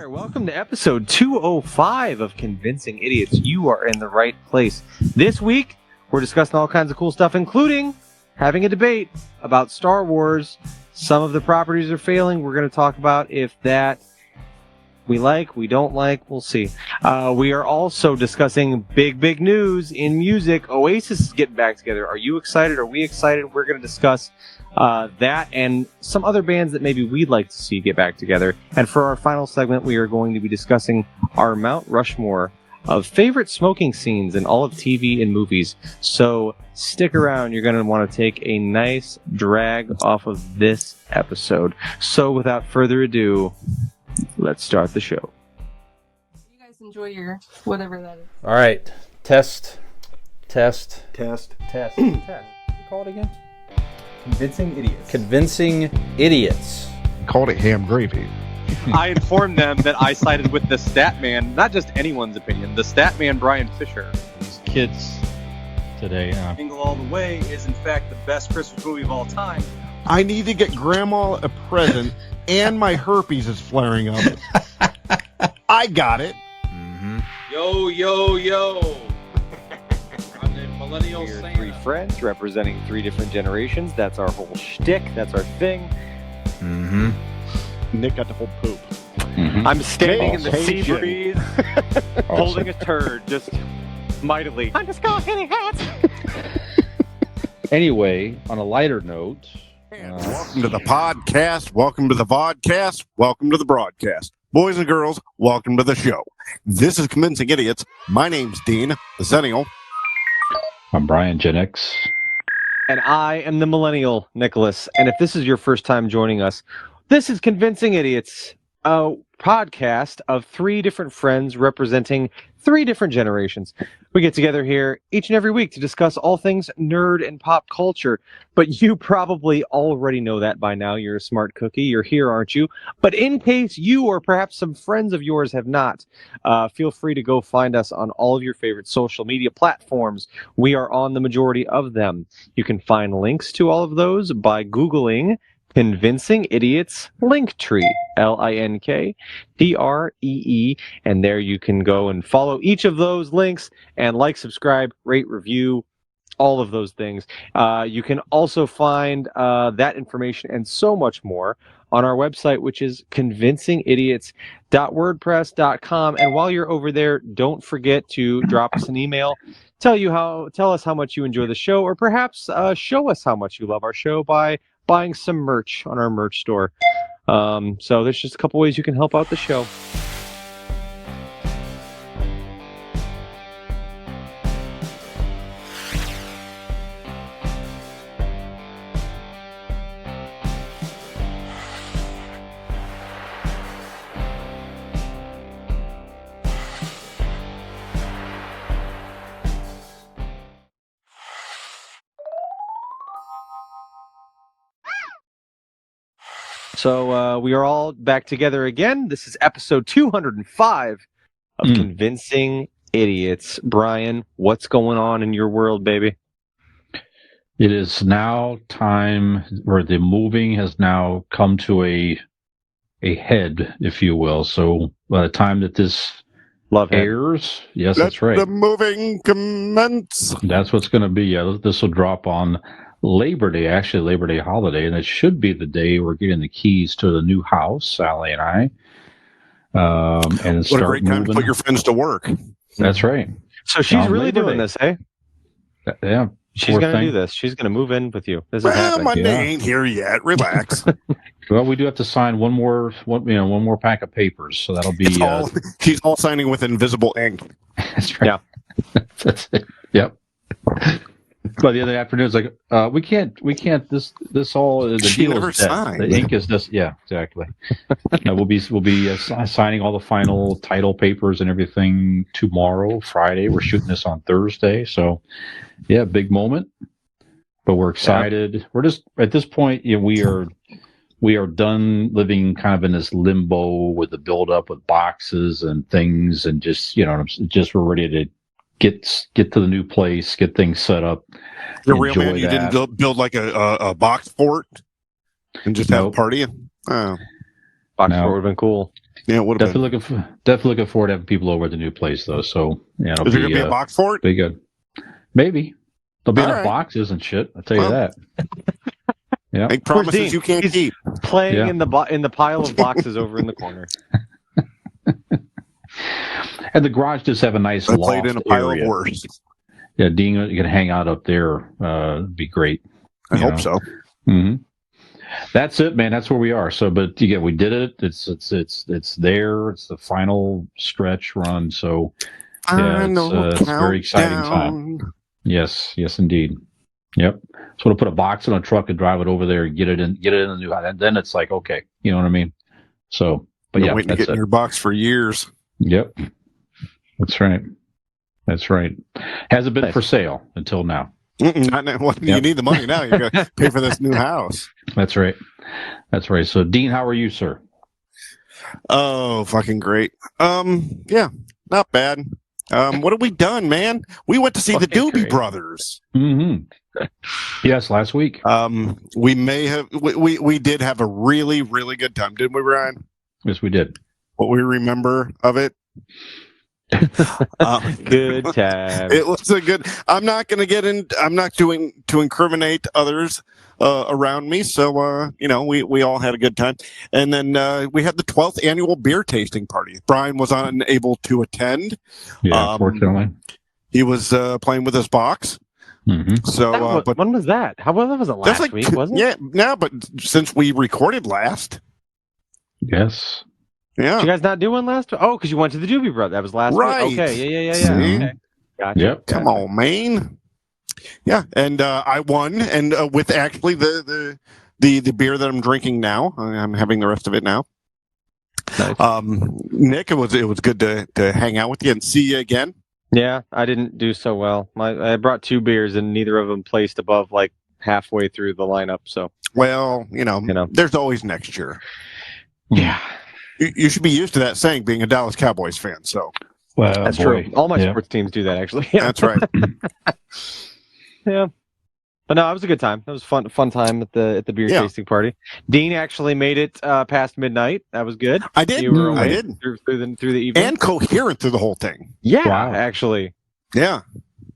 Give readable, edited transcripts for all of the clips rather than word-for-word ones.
there. Welcome to episode 205 of Convincing Idiots. You are in the right place. This week, we're discussing all kinds of cool stuff, including having a debate about Star Wars. Some of the properties are failing. We're going to talk about if that we like, we don't like, we'll see. We are also discussing big news in music. Oasis is getting back together. Are you excited? Are we excited? We're going to discuss that and some other bands that maybe we'd like to see get back together. And for our final segment, we are going to be discussing our Mount Rushmore of favorite smoking scenes in all of TV and movies. So stick around. You're going to want to take a nice drag off of this episode. So without further adu, let's start the show. You guys enjoy your whatever that is. All right. Test. Test. Call it again? Convincing Idiots. Convincing Idiots. Called it ham gravy. I informed them that I sided with the stat man, not just anyone's opinion, the stat man Brian Fisher. These kids today. Jingle All the Way is in fact the best Christmas movie of all time. I need to get Grandma a present, and my herpes is flaring up. I got it. Mm-hmm. Yo. I'm the millennial We're Santa. three friends representing three different generations. That's our whole shtick. That's our thing. Mm-hmm. Nick got to hold poop. Mm-hmm. I'm standing in the sea Awesome. breeze, holding a turd, just mightily. I'm just going hitting hats. Anyway, on a lighter note, Welcome to the podcast. Welcome to the vodcast. Welcome to the broadcast. Boys and girls, welcome to the show. This is Convincing Idiots. My name's Dean, the Centennial. I'm Brian Gen X. And I am the millennial, Nicholas. And if this is your first time joining us, this is Convincing Idiots, a podcast of three different friends representing three different generations. We get together here each and every week to discuss all things nerd and pop culture. But you probably already know that by now. You're a smart cookie. You're here, aren't you? But in case you or perhaps some friends of yours have not, feel free to go find us on all of your favorite social media platforms. We are on the majority of them. You can find links to all of those by Googling Convincing Idiots Linktree, LINKTREE, and there you can go and follow each of those links and like, subscribe, rate, review, all of those things. You can also find that information and so much more on our website, which is convincingidiots.wordpress.com. And while you're over there, don't forget to drop us an email. Tell us how much you enjoy the show, or perhaps show us how much you love our show by buying some merch on our merch store. So there's just a couple ways you can help out the show. So we are all back together again. This is episode 205 of Convincing Idiots. Brian, what's going on in your world, baby? It is now time where the moving has now come to a head, if you will. So by the time that this airs, yes, that's right. Let the moving commence. That's what's going to be. This will drop on Labor Day, actually Labor Day holiday, and it should be the day we're getting the keys to the new house, Sally and I. And what a great time to put your friends to work. That's right. So she's really doing this, eh? Yeah. She's going to do this. She's going to move in with you. This is Well, happening. Monday ain't here yet. Relax. Well, we do have to sign one more pack of papers, so that'll be. She's all signing with invisible ink. That's right. Yeah. That's it. Yep. But the other afternoon, it's like we can't. This all the She deal never is dead. signed. The ink is just exactly. We'll be signing all the final title papers and everything tomorrow, Friday. We're shooting this on Thursday, so yeah, big moment. But we're excited. Yeah. We're just at this point. We are done living kind of in this limbo with the build up with boxes and things, and just we're ready to get to the new place, get things set up. You're real man. You didn't build like a box fort and just have a party. Oh, box fort would have been cool. Yeah, it would have been. Definitely looking forward to having people over at the new place, though. So yeah, it'll Is there going to be a box for it? be good. Maybe there'll be All enough right. boxes and shit. I'll tell you that. Yeah, Make promises Dean? you can't He's keep. Playing Yeah. in the pile of boxes over in the corner. and the garage does have a nice I played in a loft pile area. of worse. Yeah, Dean, you can hang out up there. It'd be great. I You hope know. so. hmm That's it, man. That's where we are. So, but again, we did it. It's there. It's the final stretch run. So, yeah, it's a very exciting time. Yes, indeed. Yep. So we'll put a box in a truck and drive it over there and get it in the new house. And then it's like, okay, you know what I mean? So, but Been yeah, waiting to that's get in it. your box for years. Yep. That's right. Hasn't been for sale until now. Not now. Well, you need the money now. You got to pay for this new house. That's right. So, Dean, how are you, sir? Oh, fucking great. Yeah, not bad. What have we done, man? We went to see the Fucking Doobie great. Brothers. Yes, last week. We did have a really, really good time, didn't we, Ryan? Yes, we did. What we remember of it? Good time. It was a good. I'm not doing to incriminate others around me. So we all had a good time, and then we had the 12th annual beer tasting party. Brian was unable to attend. Yeah, unfortunately. He was playing with his box. So, but when was that? That wasn't that's last week, was it? Yeah, no, but since we recorded last, Yes. yeah, Did you guys not do one last? Oh, because you went to the Doobie Brothers. That was last Right. week. Okay, yeah. See? Okay. Gotcha. Yep. Come on, man. Yeah, and I won, and with actually the beer that I'm drinking now. I'm having the rest of it now. Nice. Nick, it was good to hang out with you and see you again. Yeah, I didn't do so well. I brought 2 beers, and neither of them placed above like halfway through the lineup. So Well, there's always next year. yeah, You should be used to that saying, being a Dallas Cowboys fan. So Well, that's boy. true. All my Yeah. sports teams do that, actually. Yeah. that's right. Yeah. But no, it was a good time. It was fun time at the beer Yeah. tasting party. Dean actually made it past midnight. That was good. I did. You were I awake did. through the evening. And coherent through the whole thing. Yeah, Wow. actually. Yeah.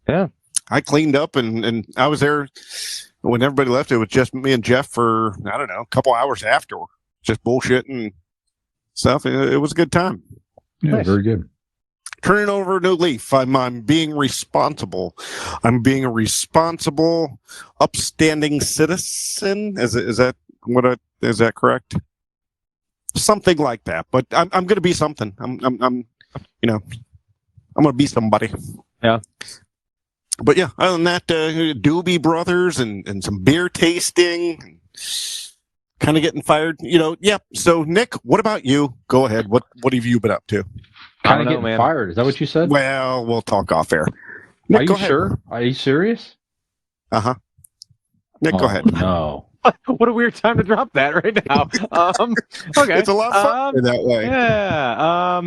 Yeah. I cleaned up and I was there when everybody left. It was just me and Jeff for, I don't know, a couple hours after. Just bullshitting and stuff. It was a good time. Yeah, Nice. very good. Turning over a new leaf. I'm being responsible. I'm being a responsible, upstanding citizen. Is that correct? Something like that. But I'm going to be something. I'm going to be somebody. Yeah. But yeah, other than that, Doobie Brothers and some beer tasting, kind of getting fired. Yeah. So Nick, what about you? Go ahead. What have you been up to? I Kind don't of know, getting man. fired. Is that what you said? Well, we'll talk off air. Nick, Are go you ahead. sure? Are you serious? Uh-huh. Nick, go Oh, ahead. No. What a weird time to drop that right now. Okay. It's a lot funner that way. Yeah.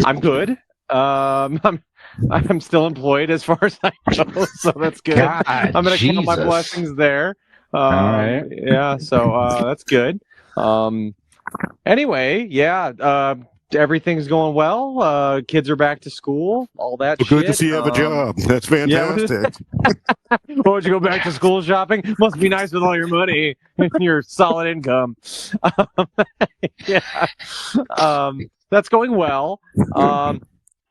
I'm good. I'm still employed as far as I know, so that's good. God, I'm gonna count my Jesus. blessings there. All right. Yeah. So that's good. Anyway, yeah. Everything's going well. Kids are back to school. All that shit. Good to see you have a job. That's fantastic. Why would you go back to school shopping? Must be nice with all your money and your solid income. Yeah. That's going well. I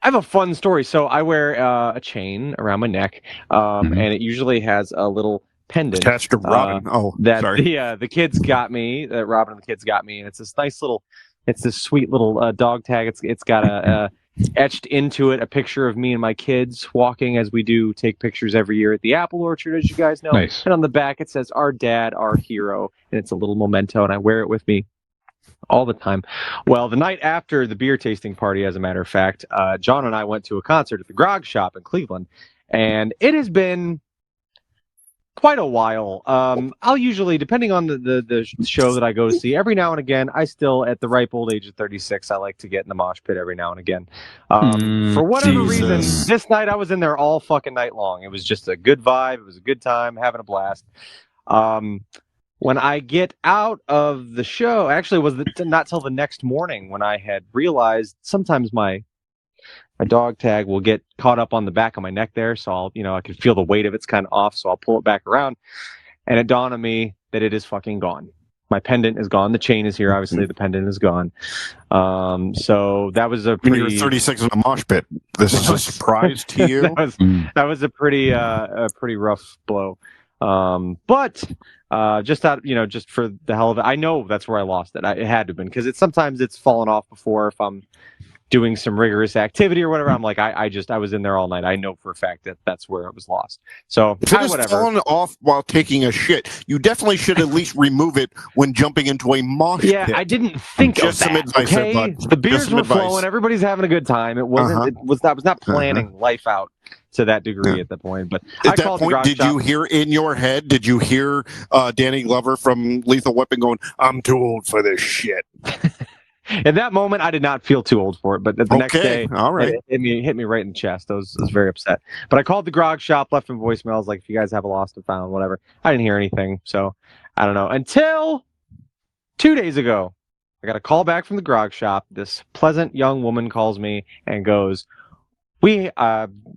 have a fun story. So I wear a chain around my neck, and it usually has a little pendant Attached to Robin. that sorry. the kids got me. That Robin and the kids got me, and it's this nice little. It's this sweet little dog tag. It's got a etched into it a picture of me and my kids walking as we do take pictures every year at the apple orchard, as you guys know. Nice. And on the back it says "Our Dad, Our Hero," and it's a little memento, and I wear it with me all the time. Well, the night after the beer tasting party, as a matter of fact, John and I went to a concert at the Grog Shop in Cleveland, and it has been quite a while. I'll usually, depending on the show that I go to see, every now and again, I still, at the ripe old age of 36, I like to get in the mosh pit every now and again. For whatever reason, this night I was in there all fucking night long. It was just a good vibe. It was a good time, having a blast. when I get out of the show, actually, it was not till the next morning when I had realized sometimes my dog tag will get caught up on the back of my neck there, so I can feel the weight of it's kind of off, so I'll pull it back around, and it dawned on me that it is fucking gone. My pendant is gone. The chain is here. Obviously, the pendant is gone. So that was a pretty. You're 36 in a mosh pit. This is a surprise to you. that was a pretty rough blow. But just out, just for the hell of it, I know that's where I lost it. It had to have been because sometimes it's fallen off before if I'm doing some rigorous activity or whatever. I'm like, I was in there all night. I know for a fact that that's where it was lost. So if it was whatever. fallen off while taking a shit, you definitely should at least remove it when jumping into a mosh pit. Yeah, I didn't think Just of some that. advice there, Okay, bud. the beers Just some were advice. flowing. Everybody's having a good time. It wasn't. I was not planning life out to that degree at that point. But at that point, did you hear in your head? Did you hear Danny Glover from Lethal Weapon going, "I'm too old for this shit"? At that moment, I did not feel too old for it, but the next day, all right. it hit me right in the chest. I was very upset. But I called the grog shop, left them voicemails, like, if you guys have a lost and found, whatever. I didn't hear anything, so I don't know. Until 2 days ago, I got a call back from the grog shop. This pleasant young woman calls me and goes, "We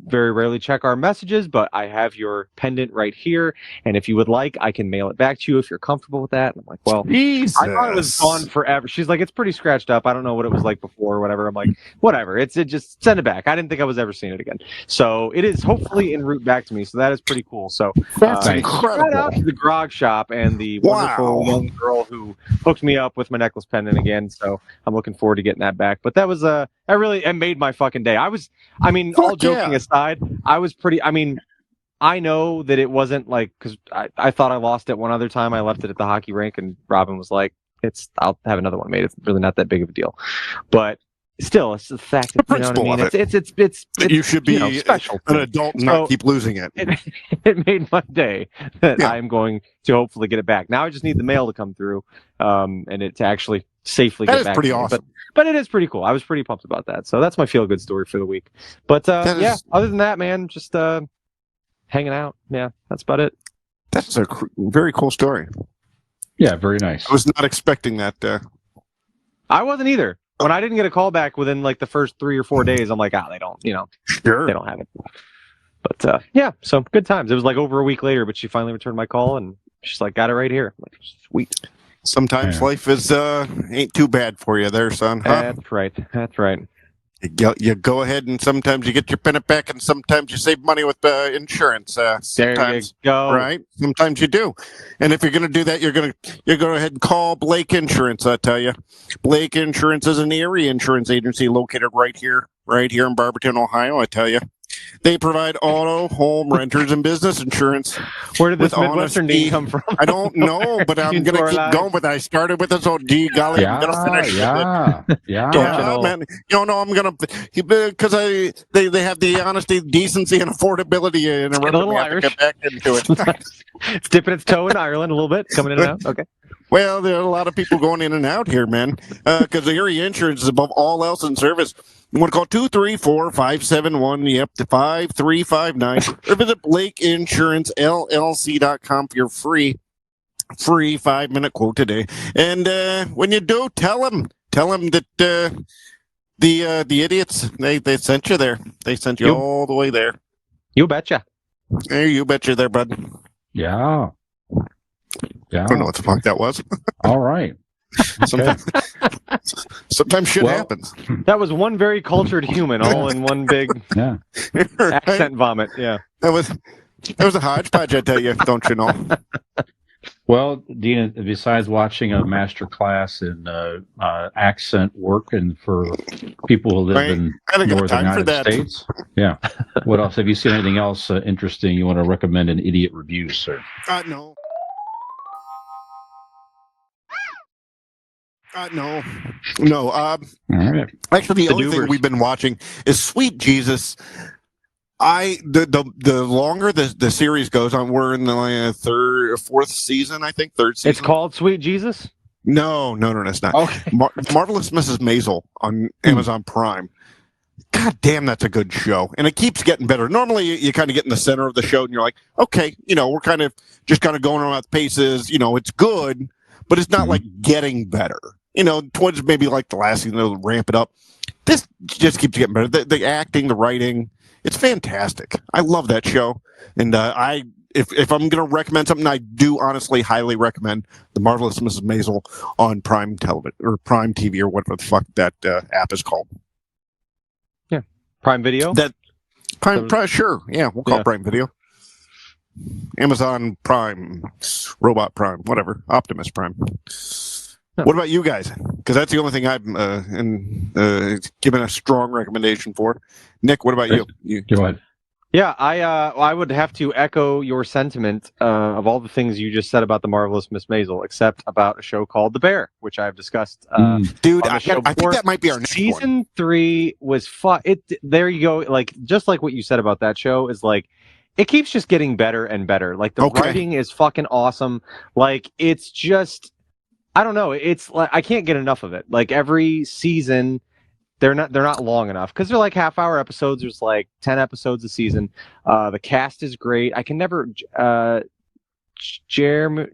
very rarely check our messages, but I have your pendant right here, and if you would like, I can mail it back to you if you're comfortable with that." And I'm like, well, Jesus. I thought it was gone forever. She's like, "It's pretty scratched up. I don't know what it was like before or whatever." I'm like, whatever. It just send it back. I didn't think I was ever seeing it again. So it is hopefully en route back to me. So that is pretty cool. So That's shout incredible. out to the grog shop and the wonderful young girl who hooked me up with my necklace pendant again. So I'm looking forward to getting that back. But that was it made my fucking day. All joking aside, I was pretty. I know that it wasn't like, because I thought I lost it one other time. I left it at the hockey rink, and Robin was like, "I'll have another one made. It's really not that big of a deal." But still, it's the fact that it's you should be special. an adult and not keep losing it. It made my day that I'm going to hopefully get it back. Now I just need the mail to come through, and it to actually safely get back. That is pretty awesome. But it is pretty cool. I was pretty pumped about that. So that's my feel-good story for the week. But other than that, man, just hanging out. Yeah, that's about it. That's a very cool story. Yeah, very nice. I was not expecting that. I wasn't either. When I didn't get a call back within like the first 3 or 4 days, I'm like, they don't, Sure. they don't have it. But so good times. It was like over a week later, but she finally returned my call and she's like, "Got it right here." I'm like, sweet. Sometimes life is ain't too bad for you there, son. Huh? That's right. That's right. You go ahead and sometimes you get your pennant back, and sometimes you save money with insurance. Sometimes, there you go. Right? Sometimes you do. And if you're going to do that, you're going to go ahead and call Blake Insurance. I tell you, Blake Insurance is an area insurance agency located right here in Barberton, Ohio. I tell you. They provide auto, home, renters, and business insurance. Where did this Midwestern name come from? I don't know, but I'm going to keep going. But I started with this. Oh, gee, golly, I'm going to finish. Man. I'm going to because they have the honesty, decency, and affordability in a little Irish. Get back into it. It's dipping its toe in Ireland a little bit, coming in and out. Okay. Well, there are a lot of people going in and out here, man, because the area insurance is above all else in service. You want to call 234-571-5359 or visit BlakeInsuranceLLC.com for your free 5-minute quote today. And when you do, tell them that the idiots they sent you there. They sent you all the way there. You betcha. Hey, you betcha there, bud. Yeah. I don't know what the fuck that was. All right. Sometimes shit happens. That was one very cultured human, all in one big accent vomit. Yeah, that was a hodgepodge. I tell you, don't you know? Well, Dina, besides watching a master class in accent work and for people who live in northern United States, what else? Have you seen anything else interesting you want to recommend in idiot reviews, sir? No. No. All right. Actually, the only thing we've been watching is Sweet Jesus. The longer the series goes on, we're in the fourth season, I think, third season. It's called Sweet Jesus? No, it's not. Okay. Marvelous Mrs. Maisel on Amazon Prime. God damn, that's a good show, and it keeps getting better. Normally, you kind of get in the center of the show, and you're like, okay, we're kind of just kind of going around the paces. It's good, but it's not like getting better. Towards maybe like the last season, they'll ramp it up. This just keeps getting better. The acting, the writing, it's fantastic. I love that show, and if I'm going to recommend something, I do honestly highly recommend The Marvelous Mrs. Maisel on Prime Television or Prime TV or whatever the fuck that app is called. Prime Video? That Prime, sure. Yeah, we'll call it Prime Video. Amazon Prime, Robot Prime, whatever. Optimus Prime. What about you guys? Because that's the only thing I've given a strong recommendation for. Nick, what about you? Go ahead. Yeah, I would have to echo your sentiment of all the things you just said about the Marvelous Miss Maisel, except about a show called The Bear, which I've discussed. Dude, I think that might be our next Season one. 3 was fun. There you go. Like, just like what you said about that show is like, it keeps just getting better and better. Like, the writing is fucking awesome. Like, it's just, I don't know. It's like, I can't get enough of it. Like, every season, they're not long enough because they're like half-hour episodes. There's like 10 episodes a season. The cast is great. I can never Jeremy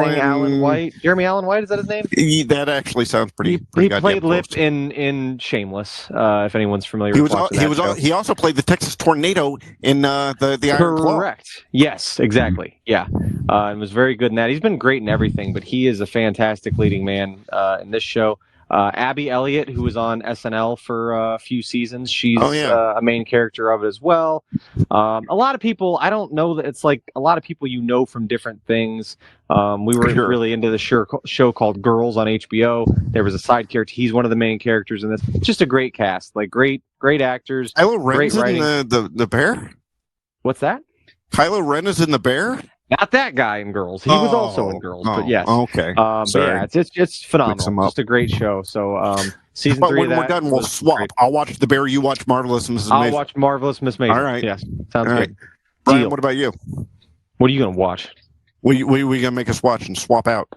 Allen White. Jeremy Allen White, is that his name? That actually sounds pretty. He played Lip in Shameless. If anyone's familiar with watching that show. He also played the Texas Tornado in the Iron Claw. Correct. Yes, exactly. Yeah, and was very good in that. He's been great in everything, but he is a fantastic leading man in this show. Abby Elliott, who was on SNL for a few seasons, she's a main character of it as well. A lot of people, I don't know that it's like a lot of people from different things. We were really into the show called Girls on HBO. There was a side character. He's one of the main characters in this. Just a great cast, like great actors. Kylo Ren's great writing. in the Bear? What's that? Kylo Ren is in the Bear? Not that guy in Girls. He was also in Girls, but yes. Okay. But yeah, it's phenomenal. Just a great show. So season 3 when we're done, we'll swap. Great. I'll watch The Bear. You watch Marvelous Mrs. Maisel. I'll watch Marvelous Miss Maisel. All right. Yes. Sounds great. Brian, Deal. what about you? What are you going to watch? What are you going to make us watch and swap out?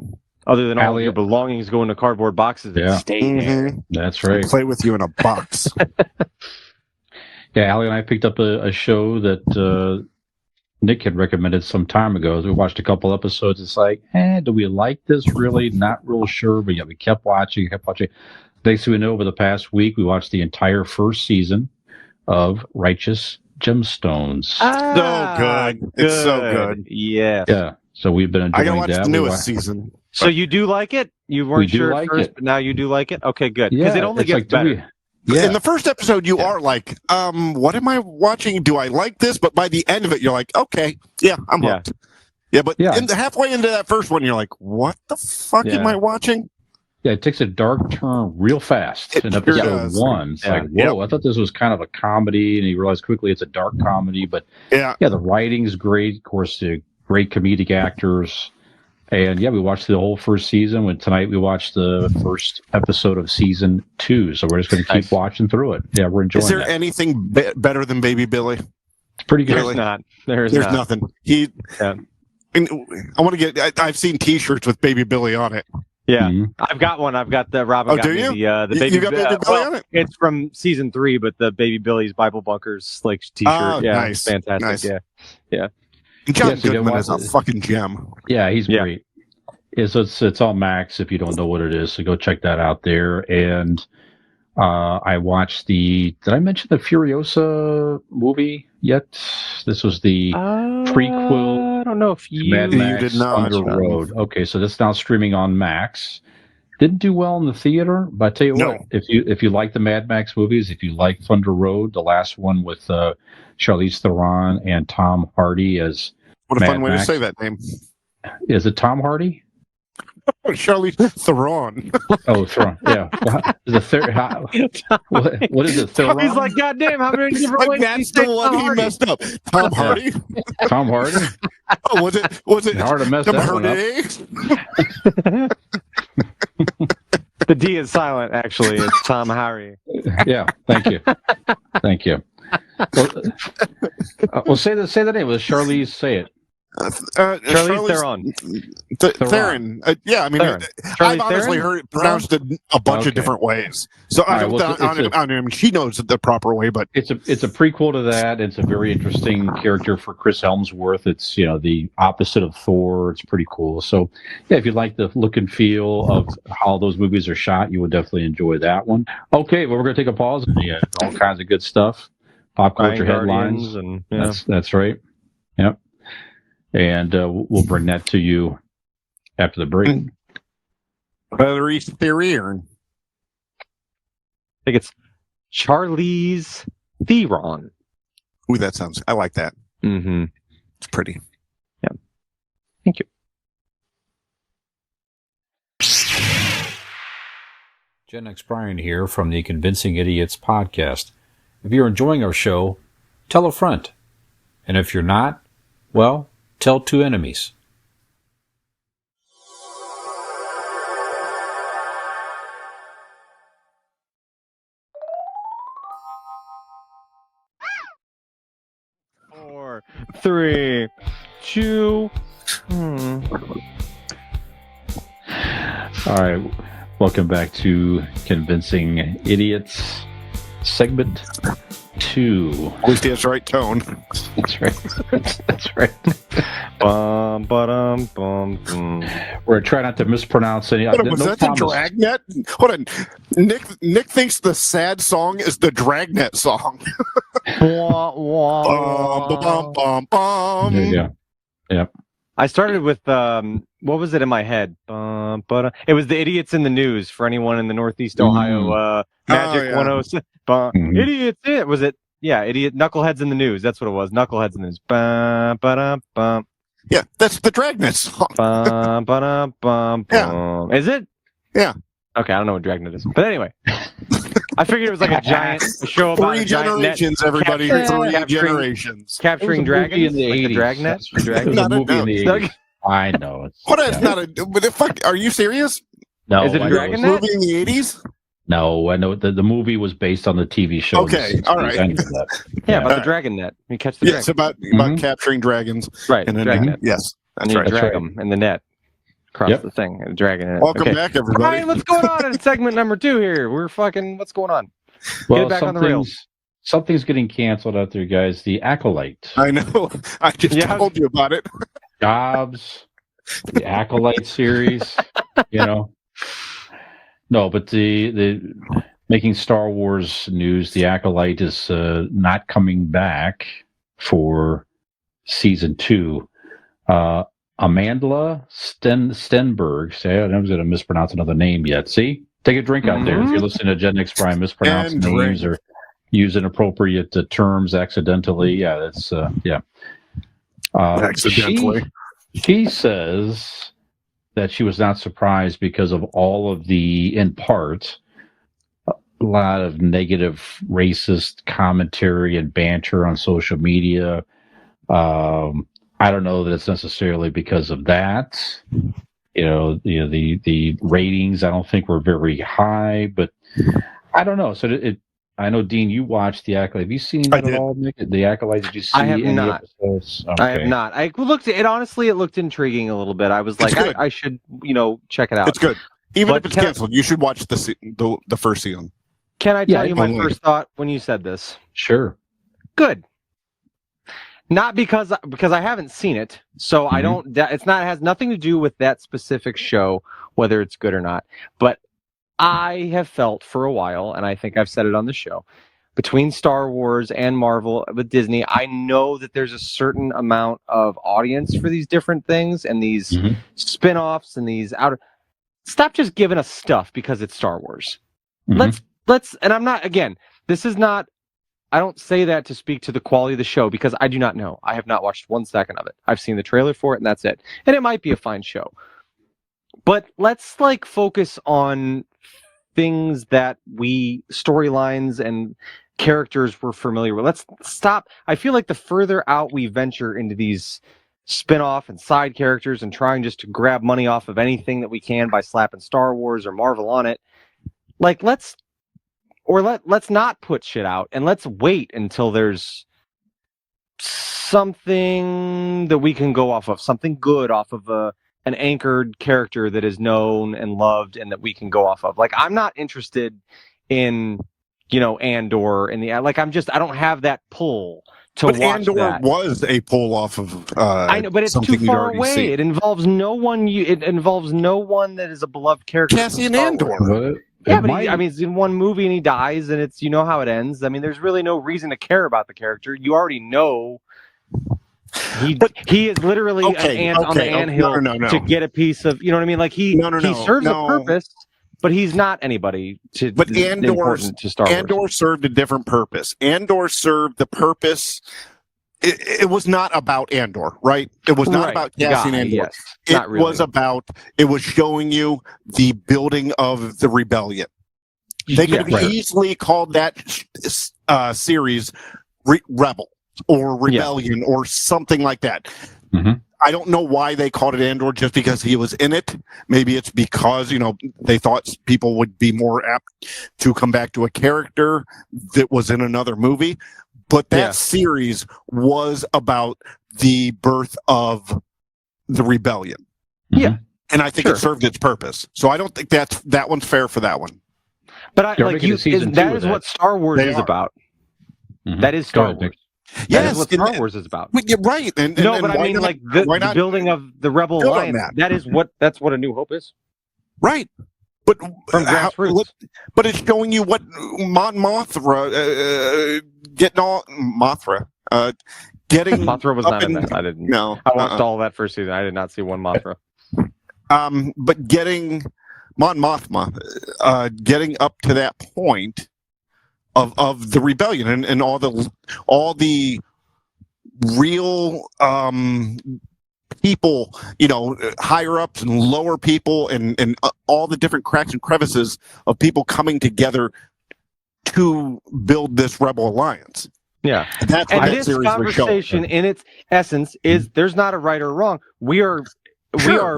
Other than all your belongings go into cardboard boxes and stay there. That's right. Play with you in a box. Yeah, Allie and I picked up a show that Nick had recommended some time ago. We watched a couple episodes. It's like, do we like this? Really? Not real sure. But yeah, we kept watching. Next thing we know, over the past week, we watched the entire first season of Righteous Gemstones. So good. It's so good. Yeah. Yeah. So we've been enjoying I gotta watch that. the newest season. So you do like it? You weren't sure at first, but now you do like it? Okay, good. Because it only gets better. In the first episode, you are like, what am I watching? Do I like this? But by the end of it, you're like, okay, yeah, I'm hooked. Yeah, but halfway into that first one, you're like, what the fuck am I watching? Yeah, it takes a dark turn real fast in episode 1. It's like, whoa, I thought this was kind of a comedy, and you realize quickly it's a dark comedy. But the writing's great. Of course, the great comedic actors. And we watched the whole first season. Tonight we watched the first episode of season 2. So we're just going to keep watching through it. Yeah, we're enjoying it. Is there anything better than Baby Billy? It's pretty good. There's not. There's nothing. I want to get. I've seen T-shirts with Baby Billy on it. Yeah, I've got one. I've got the Robin. Do you? The baby. You got Baby Billy on it? It's from season 3, but the Baby Billy's Bible Bunkers like T-shirt. Nice. Fantastic. Nice. Yeah. John Goodman is a fucking gem. Yeah, he's great. So it's on Max if you don't know what it is. So go check that out there. And I watched did I mention the Furiosa movie yet? This was the prequel. I don't know if Mad Max did not. Thunder Road. Okay, so that's now streaming on Max. Didn't do well in the theater, but I tell you what, if you like the Mad Max movies, if you like Thunder Road, the last one with Charlize Theron and Tom Hardy as what a fun way to say that name. Is it Tom Hardy? Charlize Theron. Oh, Theron. Yeah. What is it? Theron? He's like, God damn, how many different ways that's the one he messed up. Tom Hardy. Tom Hardy. Oh, was it? Hard to mess Tom that one up. The D is silent. Actually, it's Tom Hardy. Yeah. Thank you. Well, say the name. Let Charlize say it. Charlize Theron. Theron. Yeah, I mean, Theron. I've Charlize honestly Theron? heard it pronounced a bunch of different ways. So I don't. I mean, she knows it the proper way, but It's a prequel to that. It's a very interesting character for Chris Helmsworth. It's the opposite of Thor. It's pretty cool. So yeah, if you like the look and feel of how those movies are shot, you would definitely enjoy that one. Okay, well we're gonna take a pause. Yeah, all kinds of good stuff, pop culture headlines, and that's right. Yep, and we'll bring that to you after the break. Battery Theron. I think it's Charlize Theron. Ooh, that sounds. I like that. Mm-hmm. It's pretty. Yeah. Thank you. Gen X Brian here from the Convincing Idiots podcast. If you're enjoying our show, tell a friend. And if you're not, well, tell two enemies. Four, 3, 2. All right, welcome back to Convincing Idiots, segment 2. At least he has the right tone. That's right. That's right. Bum, ba-dum, bum, bum. We're gonna try not to mispronounce any. Was that the Dragnet? Hold on. Nick thinks the sad song is the Dragnet song. Wah, wah. Bum, bum, bum. Yeah. Yep. I started with what was it in my head? It was the Idiots in the News for anyone in the Northeast Ohio Magic yeah. 106. Idiots in was it? Yeah, idiot Knuckleheads in the News. That's what it was. Knuckleheads in the News. Bum, ba-dum, bum. Yeah, that's the Dragnet song. Bum, ba-dum, bum, bum. Is it? Yeah. Okay, I don't know what Dragnet is, but anyway, I figured it was like a giant show about 3 a giant net generations, everybody. 3 capturing- generations. capturing dragons in the like 80s. the Dragnet. It was a Not a- movie in the no. 80s. I know. What is not a? But the fuck? Are you serious? No, Is it a I know Dragon it's- Net? Movie in the 80s? No, I know the movie was based on the TV show. Okay, all right. Yeah, Yeah. about the Dragon Net. You catch the Yes, dragon. about capturing dragons. Right, And then Dragnet. yes, And that's you right. drag them in the net across Yep. the thing. And dragging it. Welcome Okay. back, everybody. Ryan, what's going on in segment number 2 here? We're fucking. What's going on? Well, Get it back on the rails. something's getting canceled out there, guys. The Acolyte. I know. I just Yeah. told you about it. Jobs, the Acolyte series, No, but the making Star Wars news, the Acolyte is not coming back for season 2. Amandla Stenberg. Say, I was going to mispronounce another name yet. See? Take a drink out there if you're listening to Gen X Prime mispronounce And names drink. or use inappropriate terms accidentally. Yeah, that's Accidentally. She says that she was not surprised because of all of the, in part, a lot of negative racist commentary and banter on social media. I don't know that it's necessarily because of that. The ratings I don't think were very high, but I don't know. So I know, Dean, you watched The Acolyte. Have you seen that at all, Nick? The Acolyte, did you see I have any not. episodes? I have Okay. not. I looked. It honestly, it looked intriguing a little bit. I was like, good. I should, check it out. It's good. Even But if it's can I- canceled, you should watch the first season. Can I tell you my only. first thought when you said this? Sure. Good. Not because I haven't seen it, so I don't. It has nothing to do with that specific show, whether it's good or not. But I have felt for a while, and I think I've said it on the show, between Star Wars and Marvel with Disney, I know that there's a certain amount of audience for these different things and these spin-offs and these outer. Stop just giving us stuff because it's Star Wars. Let's. And I'm not. Again, this is not. I don't say that to speak to the quality of the show because I do not know. I have not watched 1 second of it. I've seen the trailer for it and that's it. And it might be a fine show. But let's focus on things that storylines and characters we're familiar with. Let's stop. I feel like the further out we venture into these spin-off and side characters and trying just to grab money off of anything that we can by slapping Star Wars or Marvel on it, let's not put shit out and let's wait until there's something that we can go off of, something good off of an anchored character that is known and loved and that we can go off of. Like, I'm not interested in, Andor and I don't have that pull to But watch Andor that. was a pull off of. I know, but it's something too you'd far already away. seen. It involves no one. It involves no one that is a beloved character. from Cassian Star Andor. Wars. Yeah, but he's in one movie and he dies, and it's how it ends. I mean, there's really no reason to care about the character. You already know he is literally an ant on the anthill to get a piece of. You know what I mean? Like he serves a purpose, but he's not anybody to. But important to Star Wars. Andor served a different purpose. Andor served the purpose. It was not about Andor, right? It was not about Cassian Andor. Yes. It was showing you the building of the rebellion. They could have easily called that series Rebel or Rebellion or something like that. Mm-hmm. I don't know why they called it Andor just because he was in it. Maybe it's because, they thought people would be more apt to come back to a character that was in another movie. But that series was about the birth of the rebellion. Yeah. And I think it served its purpose. So I don't think that one's fair for that one. But that is what Star Wars is about. Mm-hmm. That is Star Wars. Yes, that is what Star Wars is about. You're right. But I mean, the building of the Rebel Alliance. That's what A New Hope is. Right. But from grassroots. But it's showing you what Mothra getting Mothra was not in that. I didn't. No, I watched all that first season. I did not see one Mothra. But getting Mon Mothma, getting up to that point of the rebellion and all the real people, higher ups and lower people, and all the different cracks and crevices of people coming together to build this rebel alliance. Yeah, that's what that series conversation in its essence is. There's not a right or wrong. We are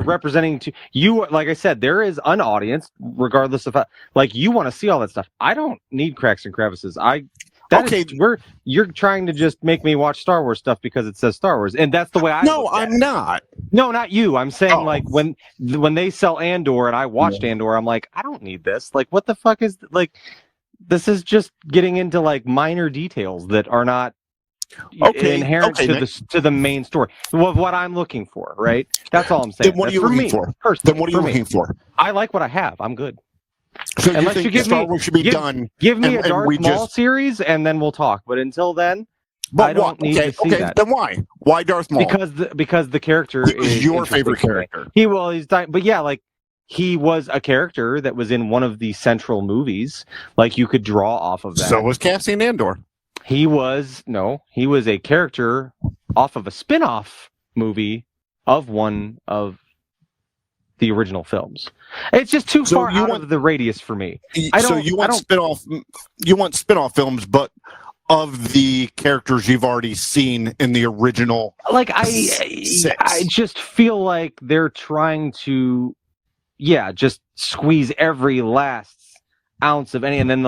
representing to you. Like I said, there is an audience, regardless of how, you want to see all that stuff. I don't need cracks and crevices. You're trying to just make me watch Star Wars stuff because it says Star Wars, and that's the way I. No, I'm not. No, not you. I'm saying when they sell Andor and I watched Andor, I'm like, I don't need this. Like, what the fuck is this? Is just getting into minor details that are not inherent to the main story. What I'm looking for, right? That's all I'm saying. Then what are you looking for? Then what are you looking for? I like what I have. I'm good. So unless you think Star Wars should be done. Give me a Darth Maul series, and then we'll talk. But until then, I don't need to see that. Then why? Why Darth Maul? Because the character is your favorite character. He's dying, but he was a character that was in one of the central movies. You could draw off of that. So was Cassian Andor. He was a character off of a spin-off movie of one of the original films. It's just too far out of the radius for me. You want spin-off films, but of the characters you've already seen in the original. I just feel like they're trying to just squeeze every last ounce of any, and then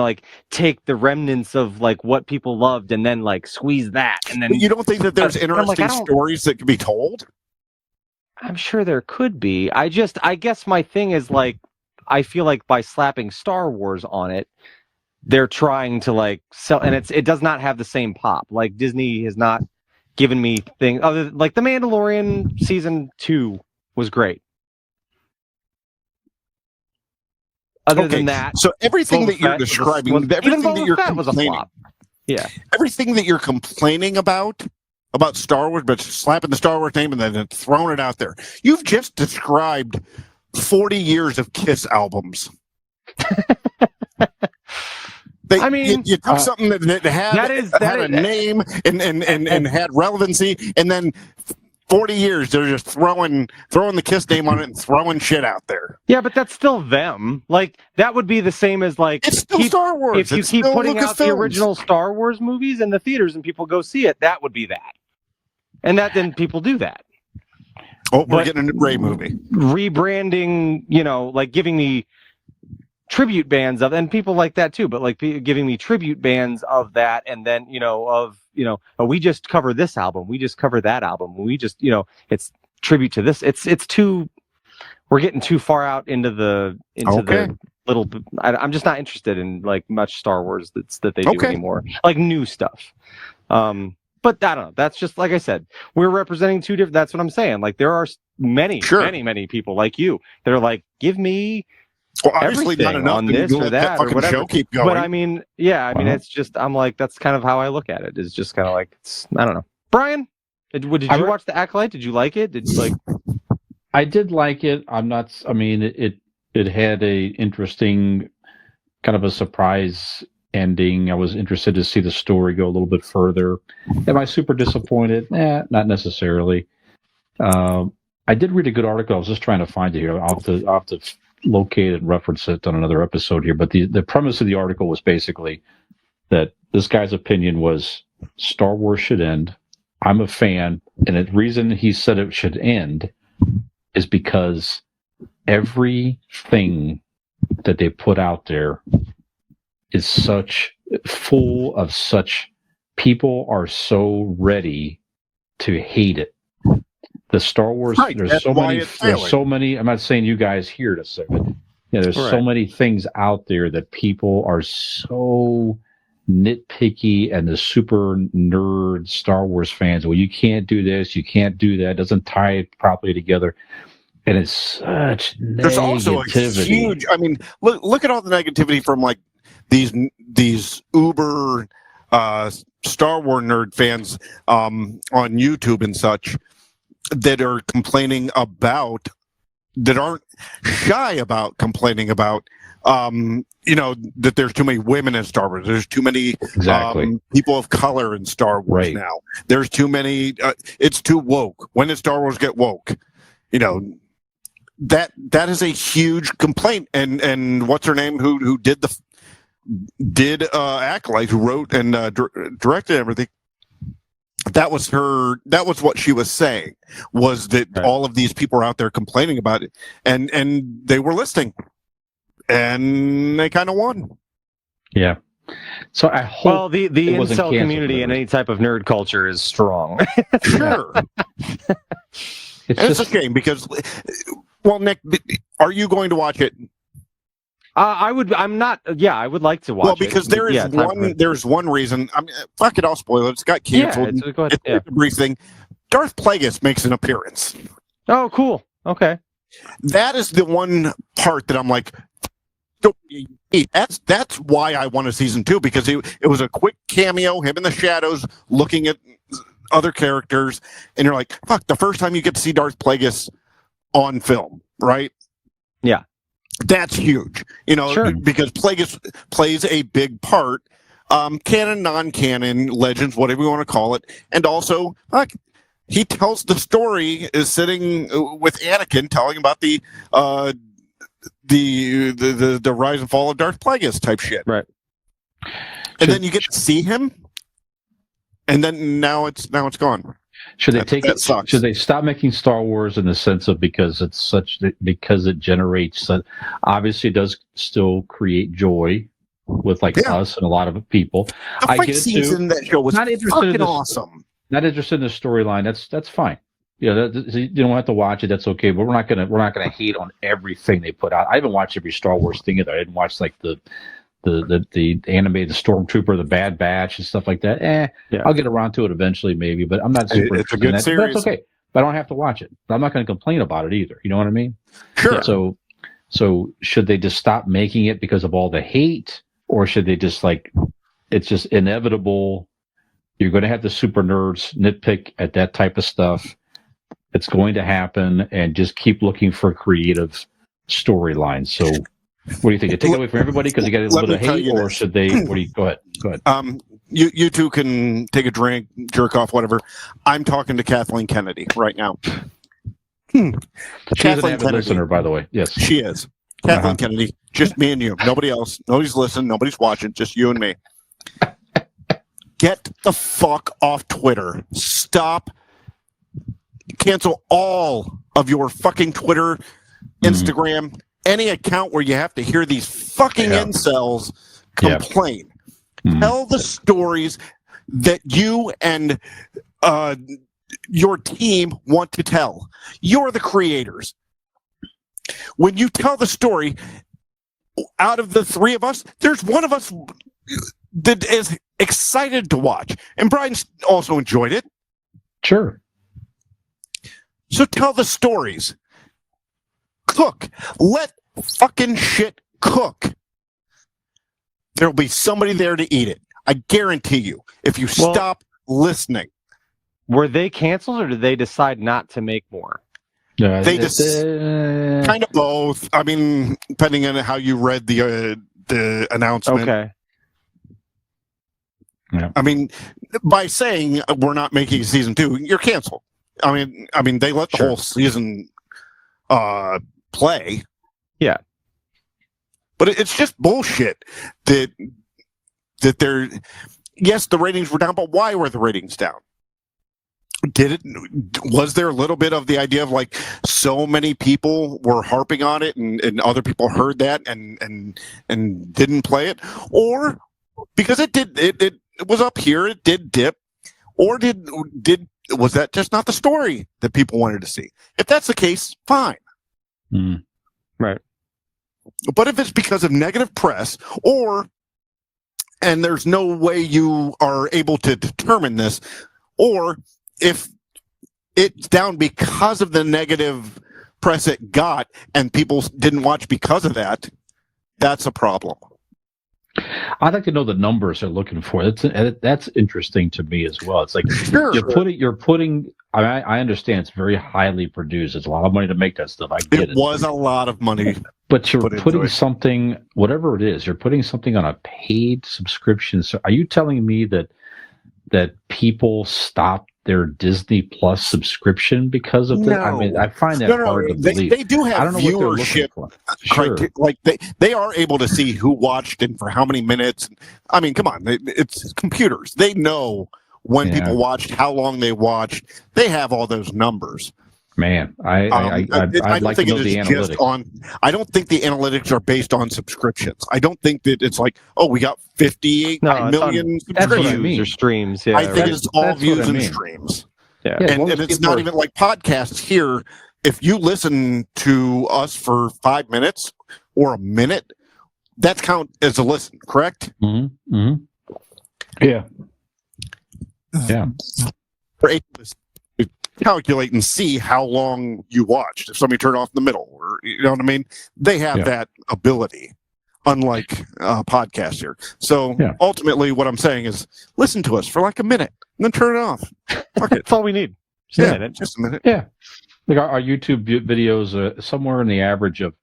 take the remnants of what people loved and then squeeze that, and then you don't think that there's interesting stories that could be told? I'm sure there could be. I guess my thing is I feel like by slapping Star Wars on it, they're trying to sell, and it does not have the same pop. Disney has not given me things other than The Mandalorian season 2 was great. Other than that, so everything that you're describing, everything that you're complaining, everything that you're complaining about Star Wars, but slapping the Star Wars name and then throwing it out there, you've just described 40 years of Kiss albums. You took something that had a name and had relevancy, and then 40 years they're just throwing the Kiss name on it and throwing shit out there. Yeah, but that's still them. That would be the same as it's still Star Wars. If you keep putting out the original Star Wars movies in the theaters and people go see it, that would be that. And then people do that. Oh, we're getting a new Ray movie. Rebranding, giving me tribute bands of, and people like that too, but like giving me tribute bands of that, and then oh, we just cover this album, we just cover that album, we just it's tribute to this. It's too. We're getting too far out into the little. I'm just not interested in like much Star Wars that they do anymore, like new stuff. But I don't know. That's just like I said. We're representing two different. That's what I'm saying. Like there are many people like you that are like, give me obviously not enough on this or that or whatever. Keep going. But I mean, it's just I'm like that's kind of how I look at it. Is just kind of like I don't know. Brian, did you watch The Acolyte? Did you like it? Did you like? I did like it. I'm not. I mean, it had a interesting kind of a surprise ending. I was interested to see the story go a little bit further. Am I super disappointed? Not necessarily. I did read a good article. I was just trying to find it here. I'll have to locate it and reference it on another episode here. But the premise of the article was basically that this guy's opinion was Star Wars should end. I'm a fan, and the reason he said it should end is because everything that they put out there is such full of such people are so ready to hate it. The Star Wars, there's so many. I'm not saying you guys here to say, but there's so many things out there that people are so nitpicky, and the super nerd Star Wars fans. Well, you can't do this, you can't do that. It doesn't tie it properly together. And it's such negativity. There's also a huge. I mean, look at all the negativity from like these uber Star Wars nerd fans on YouTube and such that are complaining about, that aren't shy about complaining about, that there's too many women in Star Wars. There's too many people of color in Star Wars now. There's too many. It's too woke. When did Star Wars get woke? That is a huge complaint. And what's her name? Who did Acolyte, who wrote and directed everything. That was what she was saying, was that all of these people are out there complaining about it, and they were listening, and they kind of won. Yeah. So I hope the incel community and any type of nerd culture is strong. Sure. It's a shame because, well, Nick, are you going to watch it? I would. I'm not. Yeah, I would like to watch. Well, because there's one reason. I mean, fuck it, I'll spoil it. It's got canceled. It's a brief thing. Darth Plagueis makes an appearance. Oh, cool. Okay. That is the one part that I'm like, that's why I want a season 2, because it was a quick cameo, him in the shadows, looking at other characters, and you're like, fuck, the first time you get to see Darth Plagueis on film, right? Yeah. That's huge, because Plagueis plays a big part, canon, non-canon, legends, whatever you want to call it, and also, he tells the story, is sitting with Anakin, telling about the rise and fall of Darth Plagueis type shit, right? And then you get to see him, and then now it's gone. Should they Should they stop making Star Wars in the sense of because it generates obviously it does still create joy with us and a lot of people. The fight scenes in that show was fucking awesome. Not interested in the storyline. That's fine. You don't have to watch it. That's okay. But we're not gonna hate on everything they put out. I haven't watched every Star Wars thing either. I didn't watch the animated Stormtrooper, the Bad Batch, and stuff like that. I'll get around to it eventually, maybe, but I'm not super interested in that. Series. That's okay. But I don't have to watch it. But I'm not going to complain about it either. You know what I mean? Sure. So should they just stop making it because of all the hate, or should they just it's just inevitable? You're going to have the super nerds nitpick at that type of stuff. It's going to happen, and just keep looking for creative storylines. So. What do you think? They take it away from everybody because you got a little bit of hate, or should they? Go ahead. You two can take a drink, jerk off, whatever. I'm talking to Kathleen Kennedy right now. She's an avid listener, by the way. Yes, she is. Kathleen Kennedy, just me and you. Nobody else. Nobody's listening. Nobody's watching. Just you and me. Get the fuck off Twitter. Stop. Cancel all of your fucking Twitter, Instagram. any account where you have to hear these fucking incels complain. Tell the stories that you and your team want to tell. You're the creators. When you tell the story, out of the three of us, there's one of us that is excited to watch. And Brian's also enjoyed it. Sure. So tell the stories. Cook. Let fucking shit cook. There'll be somebody there to eat it. I guarantee you. If you stop listening. Were they canceled or did they decide not to make more? They just kind of both. I mean, depending on how you read the announcement. Okay. Yeah. I mean, by saying we're not making season 2, you're canceled. I mean, they let the whole season play. Yeah. But it's just bullshit that they're. Yes, the ratings were down, but why were the ratings down? Was there a little bit of the idea of like so many people were harping on it and other people heard that and didn't play it, or because it was up here, it did dip, or was that just not the story that people wanted to see? If that's the case, fine. Right. But if it's because of negative press and there's no way you are able to determine this, or if it's down because of the negative press it got and people didn't watch because of that, that's a problem. I'd like to know the numbers they're looking for. That's interesting to me as well. It's like you're putting. I understand it's very highly produced. It's a lot of money to make that stuff. I get it. It was a lot of money. But you're putting something, whatever it is, you're putting something on a paid subscription. So are you telling me that people stopped their Disney Plus subscription because of that? I mean, I find that hard to believe. They do have viewership. Sure. Like they are able to see who watched and for how many minutes. I mean, come on, it's computers. They know when people watched, how long they watched. They have all those numbers. Man, I'd like to know the analytics. I don't think the analytics are based on subscriptions. I don't think that it's like, oh, we got 58 million views or streams. Yeah, I think it's all views and streams. Yeah, and it's not even like podcasts here. If you listen to us for 5 minutes or a minute, that's count as a listen, correct? Mm-hmm. Mm-hmm. Yeah. Yeah. For 8 calculate and see how long you watched. If somebody turned off in the middle, or you know what I mean, they have that ability, unlike podcasts here. So ultimately, what I'm saying is, listen to us for like a minute and then turn it off. Fuck it. That's all we need. Just a minute. Just a minute. Yeah, like our YouTube videos, somewhere in the average of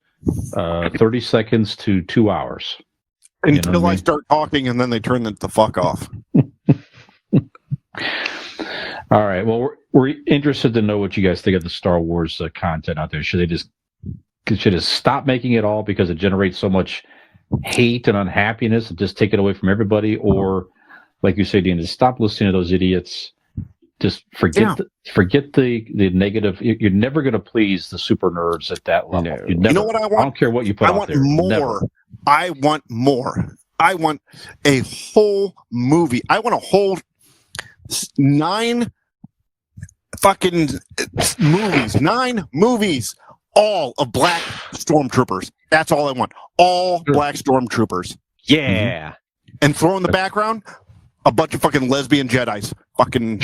30 seconds to 2 hours. Until I start talking, and then they turn the fuck off. All right. Well, we're interested to know what you guys think of the Star Wars content out there. Should they stop making it all because it generates so much hate and unhappiness and just take it away from everybody? Or, like you say, Dean, just stop listening to those idiots. Just forget the negative. You're never going to please the super nerds at that level. No. You know what I want? I don't care what you put out there. More. Never. I want more. I want a whole movie. I want a whole 9 fucking movies. 9 movies. All of black stormtroopers. That's all I want. All black stormtroopers. Yeah. And throw in the background a bunch of fucking lesbian Jedis. Fucking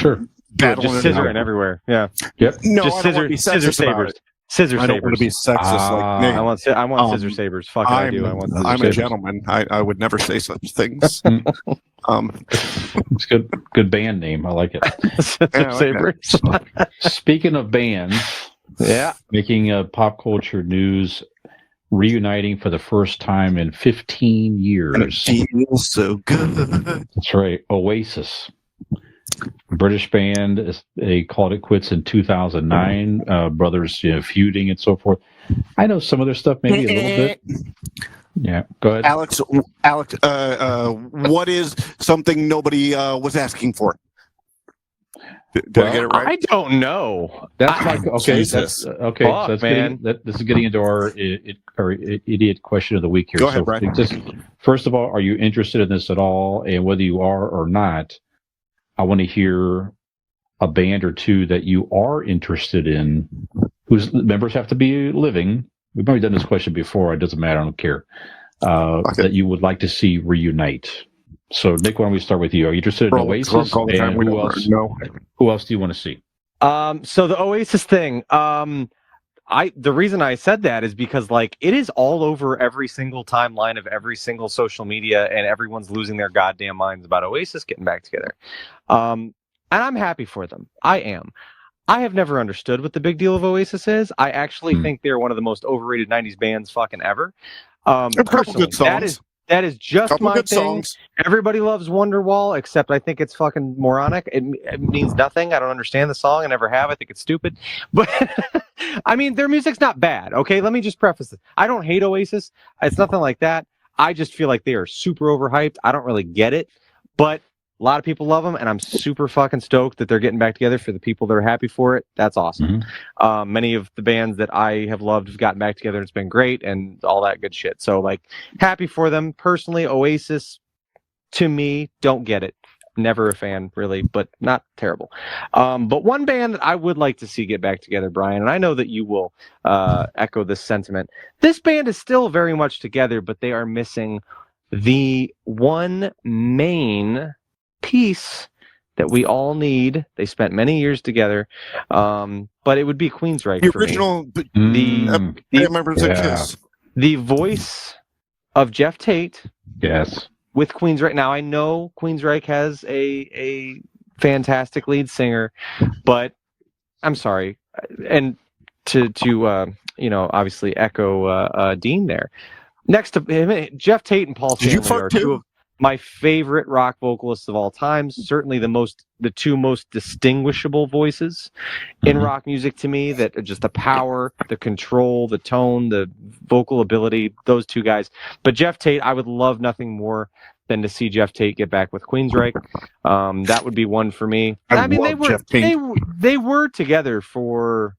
battling. Just scissoring everywhere. Yeah. Yep. No, just I don't want to be scissor sabers. Scissor I don't want to be sabers. sexist like Nick. I want scissor sabers. Fuck it, I do. I want scissor I'm sabers. a gentleman. I would never say such things. It's good band name. I like it. Scissor sabers. Speaking of bands, making pop culture news, reuniting for the first time in 15 years. And it feels so good. That's right. Oasis. British band. They called it quits in 2009. Brothers feuding and so forth. I know some of their stuff, maybe a little bit. Yeah, go ahead. Alex, what is something nobody was asking for? Did I get it right? I don't know. That's like okay. Jesus. That's okay. Fuck, so that's man. this is getting into our idiot question of the week here. Go ahead, so Brian. just first of all, are you interested in this at all? And whether you are or not, I want to hear a band or two that you are interested in, whose members have to be living. We've already done this question before. It doesn't matter. I don't care. Okay. That you would like to see reunite. So, Nick, why don't we start with you? Are you interested in Oasis? All the time. And We who don't else? know. Who else do you want to see? So the Oasis thing, the reason I said that is because like it is all over every single timeline of every single social media, and everyone's losing their goddamn minds about Oasis getting back together. And I'm happy for them. I am. I have never understood what the big deal of Oasis is. I actually think they're one of the most overrated '90s bands fucking ever. A couple Personally, good songs. that is just Couple my good thing. songs. Everybody loves Wonderwall, except I think it's fucking moronic. It means nothing. I don't understand the song. I never have. I think it's stupid. But I mean, their music's not bad. Okay, let me just preface this. I don't hate Oasis. It's nothing like that. I just feel like they are super overhyped. I don't really get it, but a lot of people love them, and I'm super fucking stoked that they're getting back together. For the people that are happy for it, that's awesome. Many of the bands that I have loved have gotten back together, and it's been great, and all that good shit. So, like, happy for them. Personally, Oasis, to me, don't get it. Never a fan, really, but not terrible. But one band that I would like to see get back together, Brian, and I know that you will echo this sentiment. This band is still very much together, but they are missing the one main piece that we all need. They spent many years together, but it would be Queensryche The for me. original The members of Kiss. the voice of Jeff Tate Yes. with Queensryche. Now I know Queensryche has a fantastic lead singer, but I'm sorry, and to obviously echo Dean there. Next to him, Jeff Tate and Paul Did you Stanley fuck are too? two of my favorite rock vocalists of all time. Certainly the two most distinguishable voices in rock music to me. That are just the power, the control, the tone, the vocal ability. Those two guys. But Jeff Tate, I would love nothing more than to see Jeff Tate get back with Queensryche. That would be one for me. I mean, love Jeff Tate. they were together for.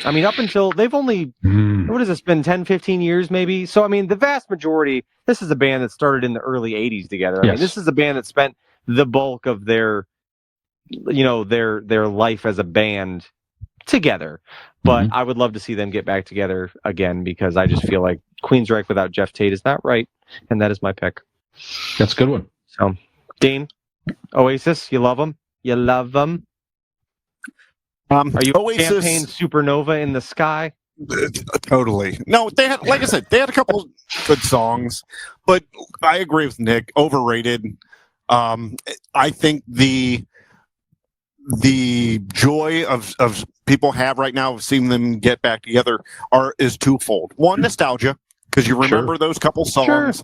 I mean, up until they've only, what has this been, 10, 15 years maybe? So, I mean, the vast majority, this is a band that started in the early 80s together. I mean, this is a band that spent the bulk of their life as a band together. But I would love to see them get back together again, because I just feel like Queensryche without Jeff Tate is not right. And that is my pick. That's a good one. So, Dean, Oasis, you love them? You love them? Are you Oasis, Champagne Supernova in the Sky? Totally. No, they had, like I said, they had a couple good songs, but I agree with Nick. Overrated. I think the joy of people have right now of seeing them get back together is twofold. One, nostalgia, because you remember those couple songs,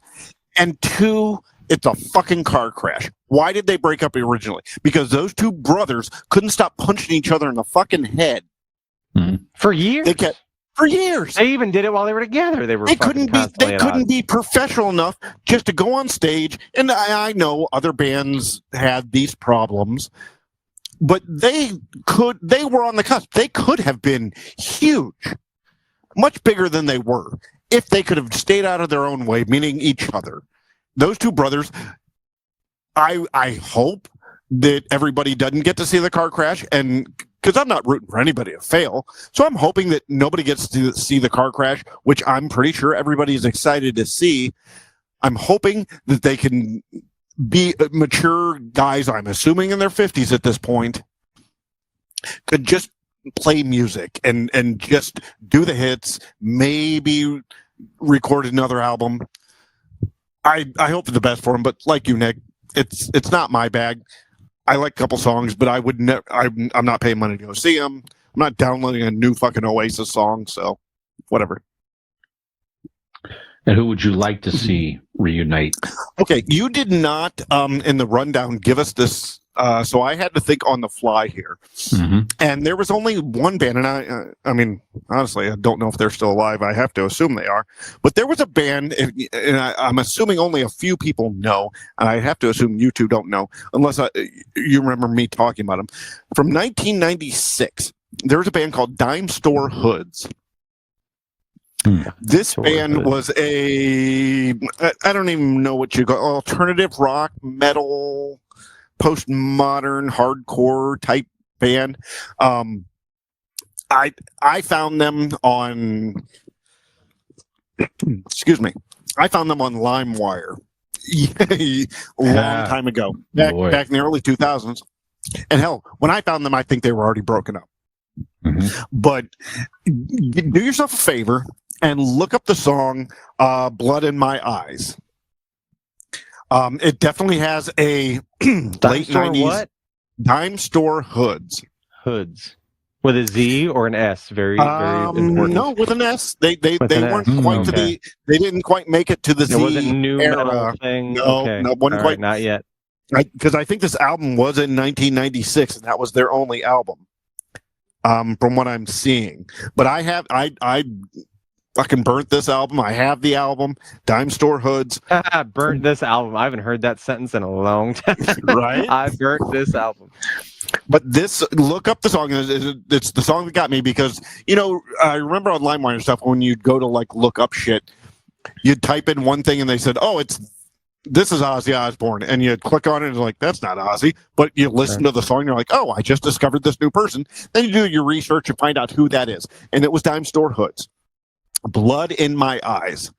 and two, it's a fucking car crash. Why did they break up originally? Because those two brothers couldn't stop punching each other in the fucking head. For years? For years. They even did it while they were together. They couldn't be professional enough just to go on stage. And I know other bands had these problems, but they were on the cusp. They could have been huge, much bigger than they were, if they could have stayed out of their own way, meaning each other. Those two brothers, I hope that everybody doesn't get to see the car crash, and because I'm not rooting for anybody to fail, so I'm hoping that nobody gets to see the car crash, which I'm pretty sure everybody's excited to see. I'm hoping that they can be mature guys, I'm assuming in their 50s at this point, could just play music and just do the hits, maybe record another album. I hope for the best for them, but like you, Nick, it's not my bag. I like a couple songs, but I would never. I'm not paying money to go see them. I'm not downloading a new fucking Oasis song, so whatever. And who would you like to see reunite? Okay, you did not in the rundown give us this so I had to think on the fly here. Mm-hmm. And there was only one band, and I mean, honestly, I don't know if they're still alive. I have to assume they are. But there was a band, and I'm assuming only a few people know, and I have to assume you two don't know, unless you remember me talking about them. From 1996, there was a band called Dime Store Hoods. This band was I don't even know what you call alternative rock, metal, postmodern, hardcore type band. I found them on excuse me. I found them on LimeWire a long time ago, back in the early 2000s. And hell, when I found them, I think they were already broken up. Mm-hmm. But do yourself a favor and look up the song Blood in My Eyes. It definitely has a late 90s what? Dime Store Hoods. Hoods. With a Z or an S? Very important. No, with an S. They With an weren't S. quite to the. They didn't quite make it to the Z. It wasn't new era. metal thing. No, Okay. no, wasn't All quite. right, not yet. Because I think this album was in 1996, and that was their only album. From what I'm seeing, but I fucking burnt this album. I have the album, Dime Store Hoods. Burnt this album. I haven't heard that sentence in a long time. Right? I burnt this album. But look up the song. It's the song that got me because, I remember on LimeWire and stuff, when you'd go to like look up shit, you'd type in one thing and they said, oh, this is Ozzy Osbourne. And you'd click on it and like, that's not Ozzy. But you listen to the song and you're like, oh, I just discovered this new person. Then you do your research and find out who that is. And it was Dime Store Hoods. Blood in My Eyes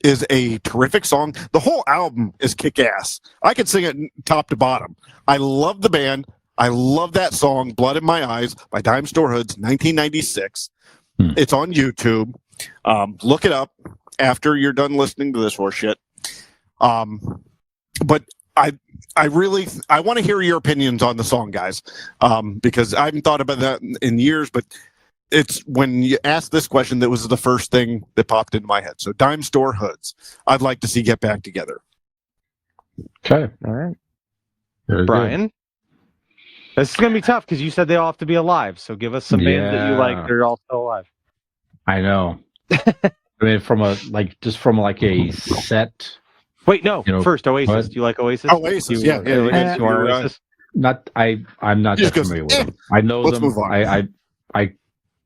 is a terrific song. The whole album is kick-ass. I could sing it top to bottom. I love the band. I love that song, Blood in My Eyes by Dime Store Hoods, 1996. It's on YouTube. Look it up after you're done listening to this horse shit. But I want to hear your opinions on the song, guys, because I haven't thought about that in years, but it's when you asked this question that was the first thing that popped into my head. So Dime Store Hoods, I'd like to see get back together. Okay. All right. Very Brian? good. This is going to be tough because you said they all have to be alive. So give us some bands that you like that are all still alive. I know. I mean, from a set. Wait, no. First, Oasis. What? Do you like Oasis? Oasis, yeah. You want Oasis? I'm not that familiar with them. I know Let's them. move on.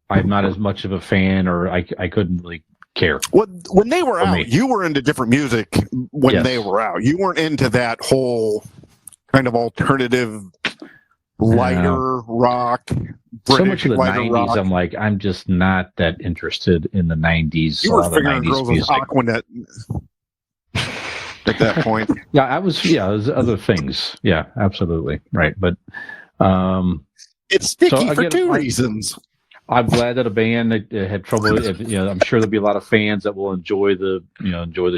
I'm not as much of a fan, or I couldn't really care. When they were out, you were into different music when they were out. You weren't into that whole kind of alternative, lighter rock. British so much of the lighter 90s, rock. I'm like, I'm just not that interested in the 90s. You were the figuring 90s girls with music. Aquanet at that point. Yeah, there's other things. Yeah, absolutely. Right. But it's sticky so for again, two reasons. I'm glad that a band that had trouble. I'm sure there'll be a lot of fans that will enjoy the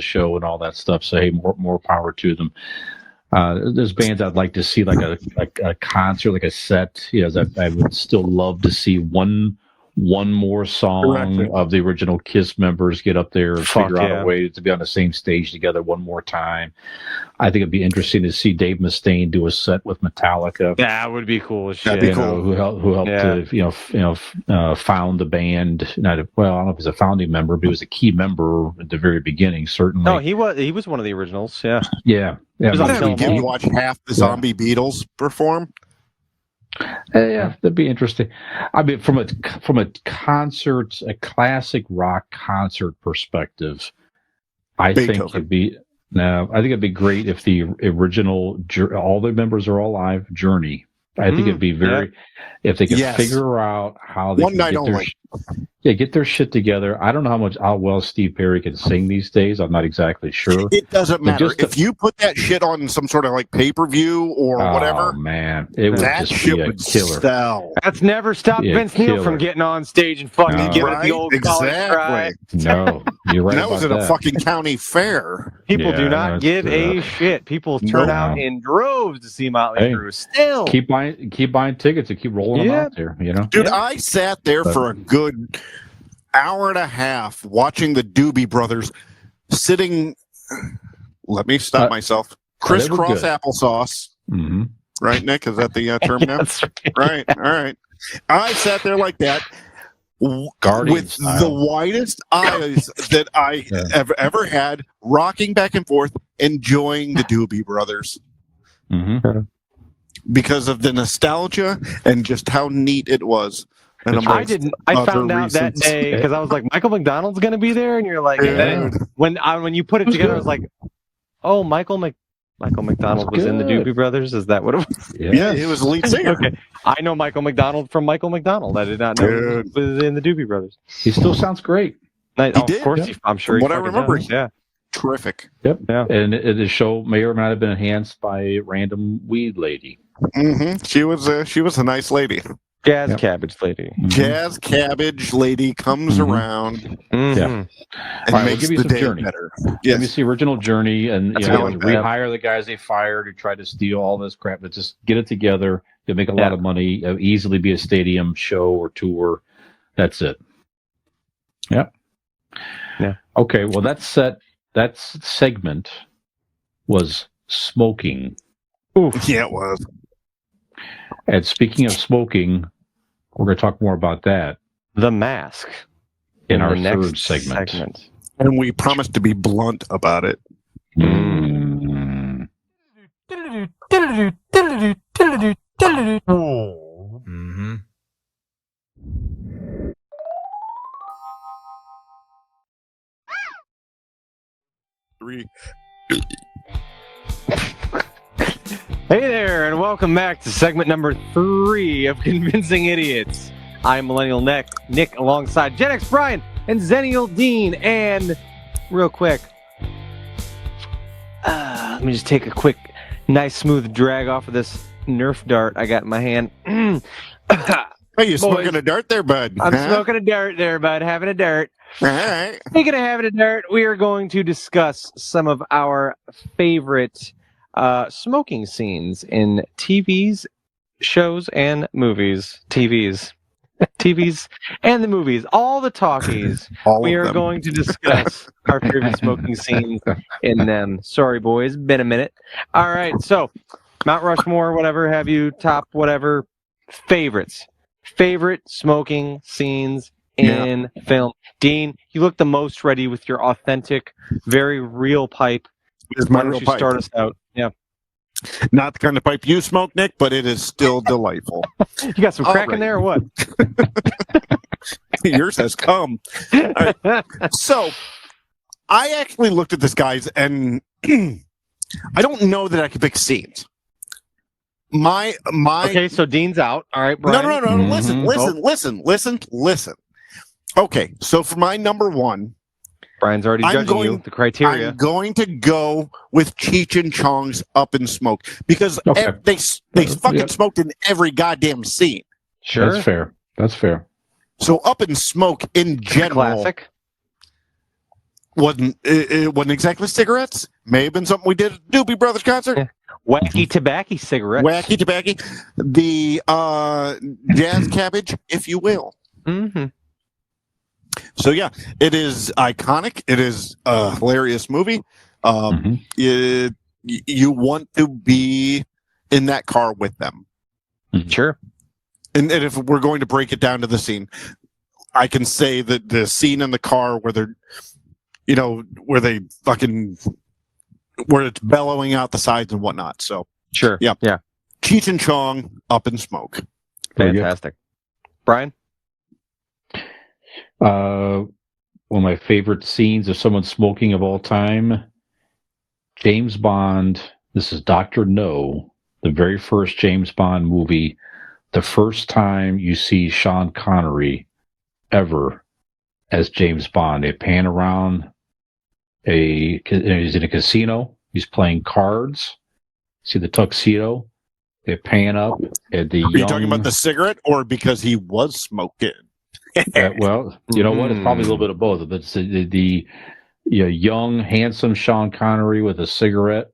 show and all that stuff. So hey, more power to them. There's bands I'd like to see like a concert, like a set. I would still love to see one more song of the original Kiss members get up there and figure out a way to be on the same stage together one more time. I think it'd be interesting to see Dave Mustaine do a set with Metallica. That would be cool as shit. That'd be cool. Who helped to found the band? I don't know if he's a founding member, but he was a key member at the very beginning. Certainly. No, he was one of the originals. Yeah. Yeah. We get to watch half the Zombie Beatles perform. Yeah, that'd be interesting. I mean, from a concert, a classic rock concert perspective, I think it'd be great if the original, all the members are all alive, Journey. I think it'd be if they could figure out how they one night only. Get their shit together. I don't know how well Steve Perry can sing these days. I'm not exactly sure. It doesn't matter. If you put that shit on some sort of like pay-per-view or whatever, man, it would just be a killer. Sell. That's never stopped Vince Neil from getting on stage and fucking giving it the old college try. No, you're right. That was at a fucking county fair. People do not give a shit. People turn out in droves to see Motley Crue. Still, keep buying tickets and keep rolling them out there. Dude, I sat there for a good hour and a half watching the Doobie Brothers sitting. Let me stop myself. Crisscross applesauce. Mm-hmm. right, Nick? Is that the term now? That's Right. All right. I sat there like that Guardian with style. the widest eyes that I Yeah. have ever had, rocking back and forth, enjoying the Doobie Brothers Mm-hmm. because of the nostalgia and just how neat it was. And That's amongst right. I didn't. I other found out that reasons. day because I was like, Michael McDonald's going to be there, and you're like, Dude. and then when you put it together, I was like, oh, Michael McDonald was in the Good. Doobie Brothers. Is that what it was? Yeah, he was the lead singer. Okay, I know Michael McDonald from Michael McDonald. I did not know Dude. he was in the Doobie Brothers. He still sounds great. Of did, course, yeah. I'm sure. From he what I fucking remember, does. Yeah. Terrific. Yep. Yeah. And the show may or might have been enhanced by a random weed lady. She was a nice lady. Jazz Yep. Cabbage Lady. Mhm. Jazz Cabbage Lady comes Mhm. around Mhm. Yeah. and All right, makes we'll give you the some day Journey. better. Let me Yes. see original Journey, and That's you a know, good one. rehire the guys they fired who tried to steal all this crap, but just get it together. You'll make a lot Yeah. of money. Easily be a stadium show or tour. That's it. Yep. Yeah. Okay. Well, that segment was smoking. Yeah, it was. And speaking of smoking, we're going to talk more about that The Mask in the our next third segment. And we promised to be blunt about it. Mm. Mm-hmm. Three. Hey there, and welcome back to segment number 3 of Convincing Idiots. I'm Millennial Nick alongside Gen X Brian and Zennial Dean. And real quick, let me just take a quick, nice, smooth drag off of this Nerf dart I got in my hand. Hey, you smoking a dart there, bud? I'm Huh? smoking a dart there, bud. Having a dart. All right. Speaking of having a dart, we are going to discuss some of our favorite smoking scenes in TVs, shows, and movies. TVs and the movies. All the talkies. All We of are them. going to discuss our favorite smoking scenes in them. Sorry, boys. Been a minute. All right. So, Mount Rushmore, whatever have you, top whatever. Favorites. Favorite smoking scenes in film. Dean, you look the most ready with your authentic, very real pipe. It's Why my don't real you pipe. start us out? Yeah. Not the kind of pipe you smoke, Nick, but it is still delightful. You got some All crack in right. there or what? Yours has come. So, I actually looked at this, guys, and I don't know that I could pick scenes. My Okay, so Dean's out. All right, Brian. No. Mhm. Listen. Okay, so for my number one, Brian's already I'm judging you. going- The criteria. I'm going to go with Cheech and Chong's Up in Smoke because Okay. they fucking Yep. smoked in every goddamn scene. Sure. That's fair. That's fair. So Up in Smoke in general Classic. it wasn't exactly cigarettes. May have been something we did at Doobie Brothers concert. Yeah. Wacky tobacco cigarettes. Wacky tobacco, the jazz cabbage, if you will. Mm-hmm. So yeah, it is iconic. It is a hilarious movie. Mhm. You want to be in that car with them. Sure. And if we're going to break it down to the scene, I can say that the scene in the car where they're, where they fucking, where it's bellowing out the sides and whatnot. So Sure. Yeah. Yeah. Cheech and Chong, Up in Smoke. Very good. Fantastic. Brian? One of my favorite scenes of someone smoking of all time, James Bond. This is Dr. No, the very first James Bond movie. The first time you see Sean Connery ever as James Bond. They pan around he's in a casino. He's playing cards. See the tuxedo? They pan up at the Are you talking about the cigarette or because he was smoking? well, you know what? It's probably a little bit of both. But it's the young, handsome Sean Connery with a cigarette,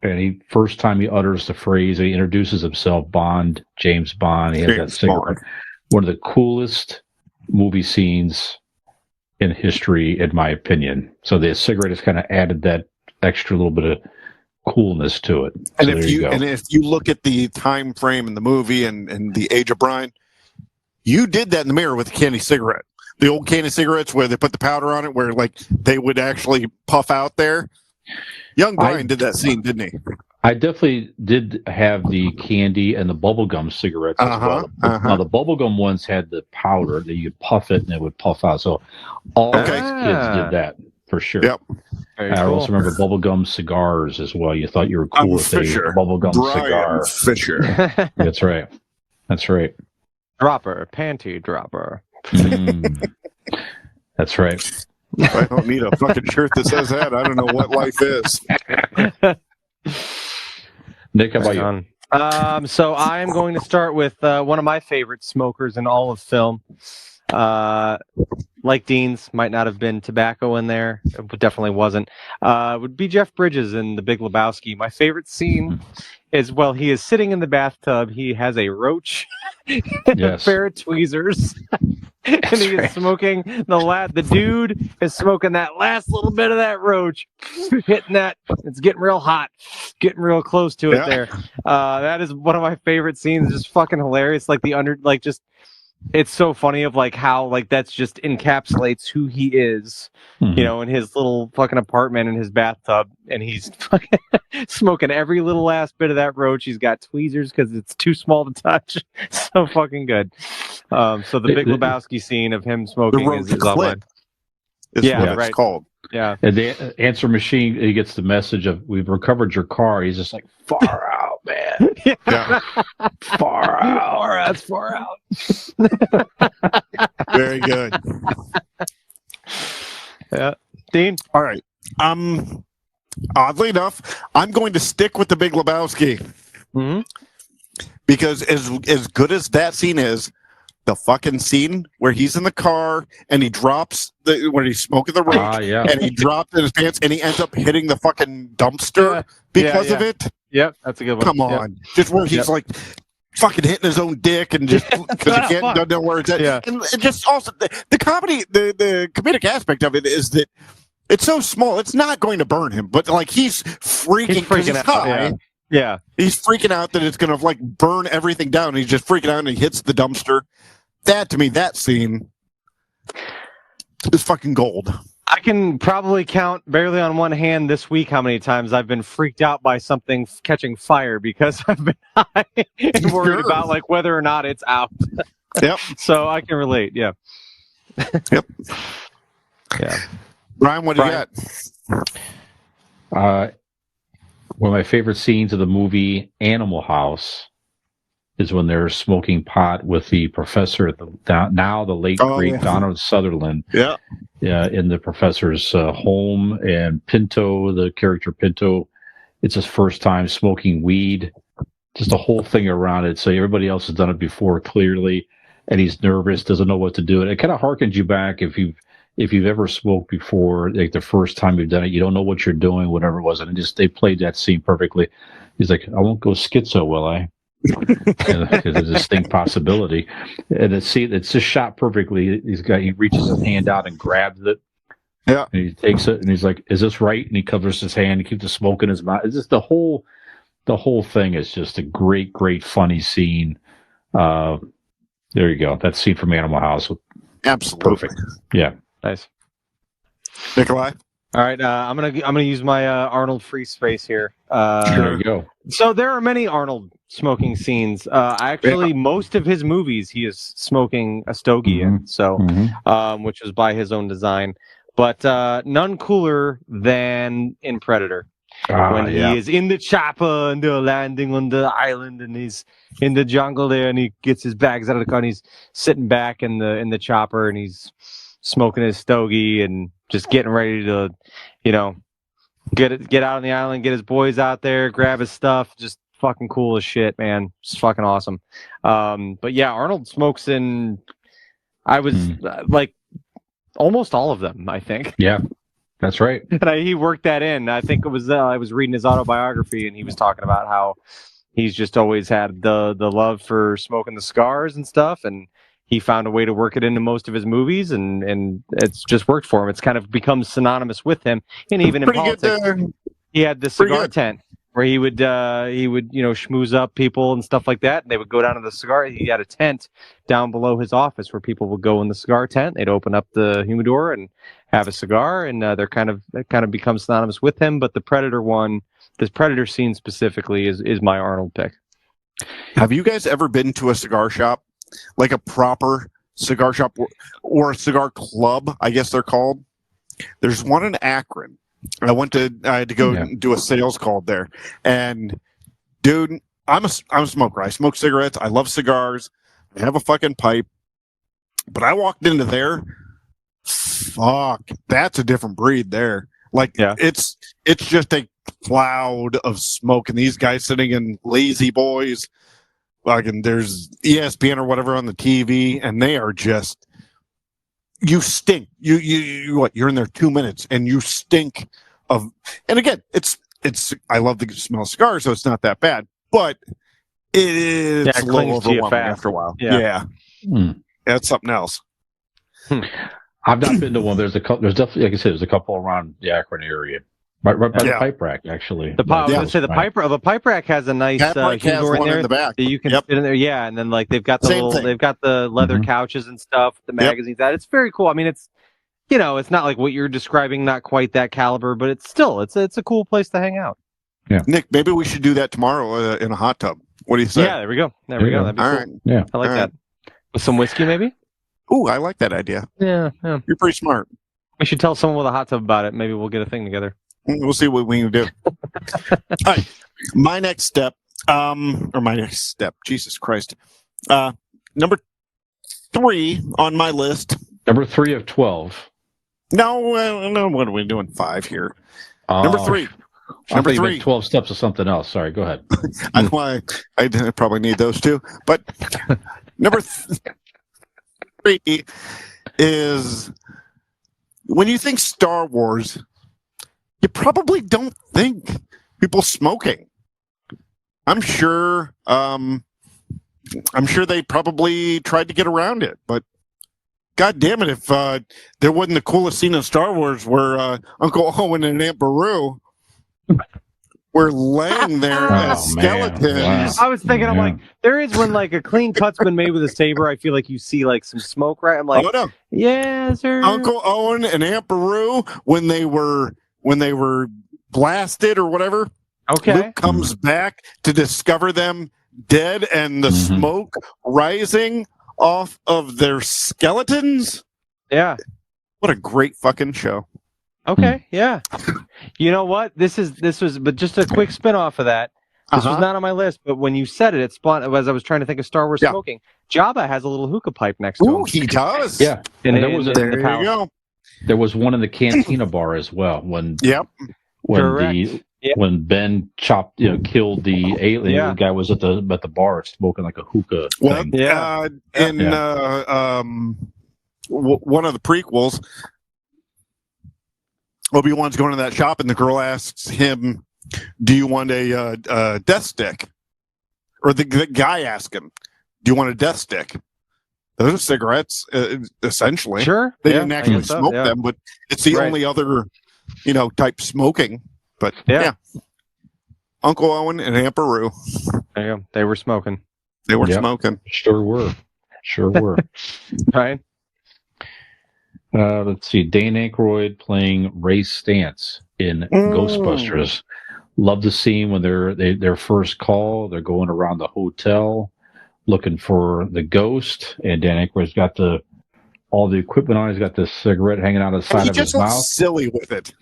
and first time he utters the phrase, he introduces himself, Bond, James Bond. He has that James cigarette. Bond. One of the coolest movie scenes in history, in my opinion. So the cigarette has kind of added that extra little bit of coolness to it. And So if there you go. and if you look at the time frame in the movie and the age of Brian, you did that in the mirror with a candy cigarette. The old candy cigarettes where they put the powder on it, where like they would actually puff out there. Young Brian did that scene, didn't he? I definitely did have the candy and the bubblegum cigarettes as well. Now, the bubblegum ones had the powder that you puff it and it would puff out. So all Okay. those kids did that for sure. Yep. Very I cool. also remember bubblegum cigars as well. You thought you were cool with a Fisher. bubblegum Brian cigar. Fisher. That's right. That's right. Dropper, panty dropper. Mm. That's right. I don't need a fucking shirt that says that. I don't know what life is. Nick, how about you? So I am going to start with one of my favorite smokers in all of film. Like Dean's, might not have been tobacco in there. It definitely wasn't. Would be Jeff Bridges in The Big Lebowski. My favorite scene is, well, he is sitting in the bathtub. He has a roach and a pair of tweezers. And he is smoking the dude is smoking that last little bit of that roach, hitting that. It's getting real hot, getting real close to it there. That is one of my favorite scenes. Just fucking hilarious. Like it's so funny of like how like that's just encapsulates who he is, you know, in his little fucking apartment in his bathtub, and he's fucking smoking every little last bit of that roach. He's got tweezers because it's too small to touch. So fucking good. So the Big Lebowski scene of him smoking is all mine. Is what it's called. Yeah. And the answer machine, he gets the message of, "We've recovered your car." He's just like, "Far out, man. Yeah. Far out. Far out. Far out." Very good. Yeah. Dean? All right. Oddly enough, I'm going to stick with the Big Lebowski. Mm-hmm. Because as good as that scene is, the fucking scene where he's in the car and he drops when he's smoking the roach and he dropped in his pants and he ends up hitting the fucking dumpster because of it. Yep, that's a good one. Come on. Just where he's like fucking hitting his own dick and just because he don't know where it's at. Yeah. And just also the comedy, the comedic aspect of it is that it's so small, it's not going to burn him, but like he's freaking out. high. Yeah. He's freaking out that it's going to like burn everything down. He's just freaking out and he hits the dumpster. That to me, that scene is fucking gold. I can probably count barely on one hand this week how many times I've been freaked out by something catching fire because I've been high and worried about like whether or not it's out. Yep. So I can relate. Yeah. Yep. Yeah. Brian, what do you got? One of my favorite scenes of the movie Animal House is when they're smoking pot with the professor at now the late great Donald Sutherland. Yeah. Yeah, in the professor's home, and Pinto, the character Pinto, it's his first time smoking weed. Just a whole thing around it. So everybody else has done it before, clearly, and he's nervous, doesn't know what to do. And it kind of harkens you back if you've ever smoked before, like the first time you've done it, you don't know what you're doing, whatever it was. And they played that scene perfectly. He's like, "I won't go schizo, will I?" It's a distinct possibility. And it's just shot perfectly. He reaches his hand out and grabs it. Yeah. And he takes it and he's like, "Is this right?" And he covers his hand. He keeps the smoke in his mouth. It's just the whole thing is just a great, great, funny scene. There you go. That scene from Animal House. Absolutely. Perfect. Yeah. Nice. Nikolai? All right. I'm gonna use my Arnold free space here. There you go. So there are many Arnold smoking scenes. Most of his movies he is smoking a stogie in. So, which was by his own design. But none cooler than in Predator. When he is in the chopper and they're landing on the island and he's in the jungle there and he gets his bags out of the car and he's sitting back in the chopper and he's smoking his stogie and just getting ready to, get out on the island, get his boys out there, grab his stuff. Just fucking cool as shit, man. Just fucking awesome. But yeah, Arnold smokes in. I was like almost all of them, I think. Yeah. That's right. And he worked that in. I think it was I was reading his autobiography, and he was talking about how he's just always had the love for smoking the cigars and stuff, and he found a way to work it into most of his movies, and it's just worked for him. It's kind of become synonymous with him, and even in politics. He had the Pretty cigar good. tent where he would schmooze up people and stuff like that. And they would go down to the cigar. He had a tent down below his office where people would go in the cigar tent. They'd open up the humidor and have a cigar, and it kind of becomes synonymous with him. But the Predator one, this Predator scene specifically, is my Arnold pick. Have you guys ever been to a cigar shop, like a proper cigar shop or a cigar club? I guess they're called. There's one in Akron. I had to go do a sales call there, and dude, I'm a smoker. I smoke cigarettes. I love cigars. I have a fucking pipe, but I walked into there. Fuck, that's a different breed there. Like, it's just a cloud of smoke, and these guys sitting in lazy boys, like, and there's ESPN or whatever on the TV, and they are just. You stink. You're in there 2 minutes and you stink of. And again, it's. I love the smell of cigars, so it's not that bad. But it's a little overwhelming after a while. Yeah. That's something else. I've not been to one. There's definitely, like I said, there's a couple around the Akron area. Right by the pipe rack, actually. I was going to say the pipe rack has a nice humidor in there in the back that you can fit in there. Yeah, and then like they've got the leather couches and stuff, the magazines. It's very cool. I mean, it's it's not like what you're describing, not quite that caliber, but it's a cool place to hang out. Yeah, Nick, maybe we should do that tomorrow in a hot tub. What do you say? Yeah, there we go. That'd be all cool. Right. Yeah, I like that. With some whiskey, maybe. Ooh, I like that idea. Yeah. You're pretty smart. We should tell someone with a hot tub about it. Maybe we'll get a thing together. We'll see what we can do. All right. My next step, Jesus Christ. Number 3 on my list. Number 3 of 12. No, what are we doing? 5 here. Number 3. Number 3. 12 steps of something else. Sorry, go ahead. I know I probably need those too. But number 3 is when you think Star Wars, you probably don't think people smoking. I'm sure they probably tried to get around it, but God damn it, if there wasn't the coolest scene in Star Wars where Uncle Owen and Aunt Beru were laying there as skeletons. Wow. I was thinking, I'm like, there is when like a clean cut's been made with a saber, I feel like you see like some smoke, right? I'm like, yeah, sir. Uncle Owen and Aunt Beru, when they were blasted or whatever, Luke comes back to discover them dead and the smoke rising off of their skeletons. Yeah. What a great fucking show. Okay, yeah. You know what? This was, but just a quick spin off of that. This was not on my list, but when you said it spawned as I was trying to think of Star Wars smoking. Jabba has a little hookah pipe next to him. Ooh, he does. Yeah. And there was there you go. There was one in the cantina bar as well when when Ben killed the alien. The guy was at the bar smoking like a hookah thing. One of the prequels, Obi-Wan's going to that shop and the girl asks him, "Do you want a death stick?" Or the guy asks him, "Do you want a death stick?" Those are cigarettes, essentially. Sure. They didn't actually smoke them, but it's the only other, type smoking. But Uncle Owen and Aunt Beru. There you go. They were smoking. They were smoking. Sure were. Right. Let's see. Dane Aykroyd playing Ray Stantz in Ghostbusters. Love the scene when their first call. They're going around the hotel looking for the ghost, and Dan Aykroyd's got all the equipment on. He's got the cigarette hanging out of the side of his mouth. He just looks silly with it.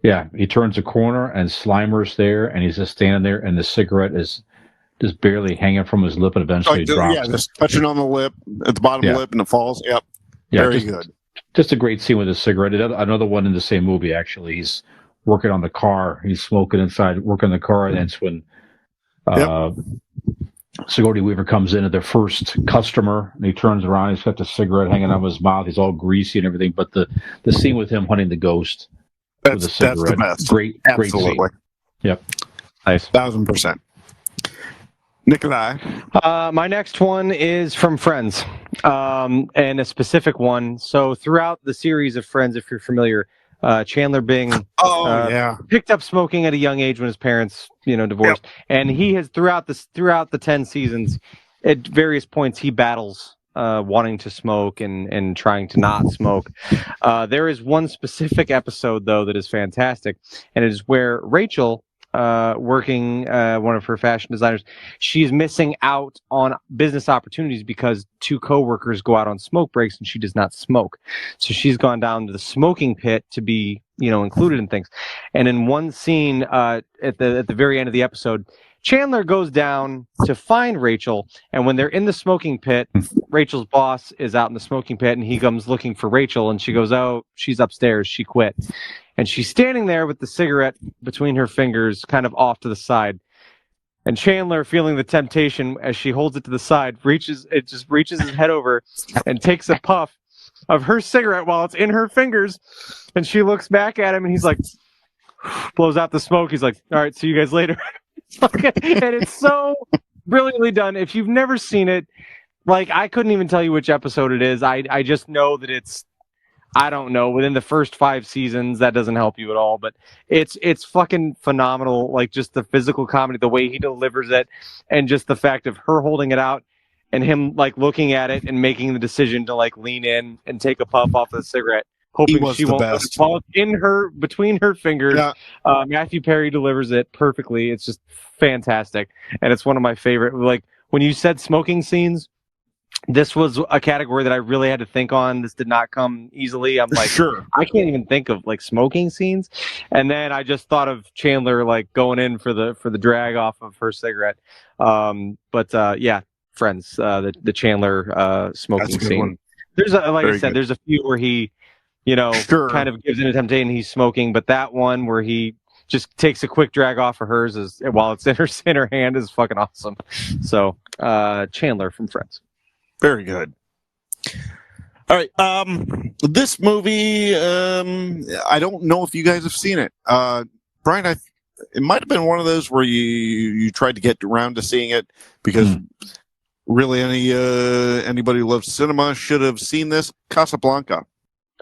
Yeah, he turns a corner and Slimer's there, and he's just standing there, and the cigarette is just barely hanging from his lip, and eventually drops. Yeah, just touching on the lip at the bottom of the lip, and it falls. Yep. Yeah, very good. Just a great scene with the cigarette. Another one in the same movie, actually. He's working on the car. He's smoking inside, working the car, and that's when Sigourney Weaver comes in at their first customer, and he turns around. He's got the cigarette hanging out of his mouth. He's all greasy and everything. But the scene with him hunting the ghost with a cigarette, that's the best. Great Absolutely. Great scene. Yep. Nice. 1000%. Nikolai. My next one is from Friends, and a specific one. So throughout the series of Friends, if you're familiar, Chandler Bing yeah. picked up smoking at a young age when his parents, divorced, and he has throughout the 10 seasons, at various points, he battles wanting to smoke and trying to not smoke. There is one specific episode though that is fantastic, and it is where Rachel, working one of her fashion designers, she's missing out on business opportunities because two coworkers go out on smoke breaks and she does not smoke. So she's gone down to the smoking pit to be, included in things. And in one scene at the very end of the episode, Chandler goes down to find Rachel, and when they're in the smoking pit, Rachel's boss is out in the smoking pit, and he comes looking for Rachel, and she goes, "Oh, she's upstairs. She quit." And she's standing there with the cigarette between her fingers, kind of off to the side. And Chandler, feeling the temptation as she holds it to the side, reaches his head over and takes a puff of her cigarette while it's in her fingers. And she looks back at him, and he's like, blows out the smoke. He's like, "All right, see you guys later." And it's so brilliantly done. If you've never seen it, like, I couldn't even tell you which episode it is. I just know that it's, I don't know, within the first 5 seasons. That doesn't help you at all, but it's fucking phenomenal. Like, just the physical comedy, the way he delivers it, and just the fact of her holding it out and him like looking at it and making the decision to like lean in and take a puff off of the cigarette, hoping she won't fall in her between her fingers. Yeah. Matthew Perry delivers it perfectly. It's just fantastic, and it's one of my favorite. Like, when you said smoking scenes, this was a category that I really had to think on. This did not come easily. I'm like, Sure. I can't even think of like smoking scenes, and then I just thought of Chandler like going in for the drag off of her cigarette. Yeah, Friends, the Chandler smoking scene. One. There's there's a few where he, kind of gives in a temptation, he's smoking, but that one where he just takes a quick drag off of hers while it's in her hand is fucking awesome. So Chandler from Friends. Very good. All right. This movie, I don't know if you guys have seen it. Brian, it might have been one of those where you tried to get around to seeing it because really anybody who loves cinema should have seen this. Casablanca.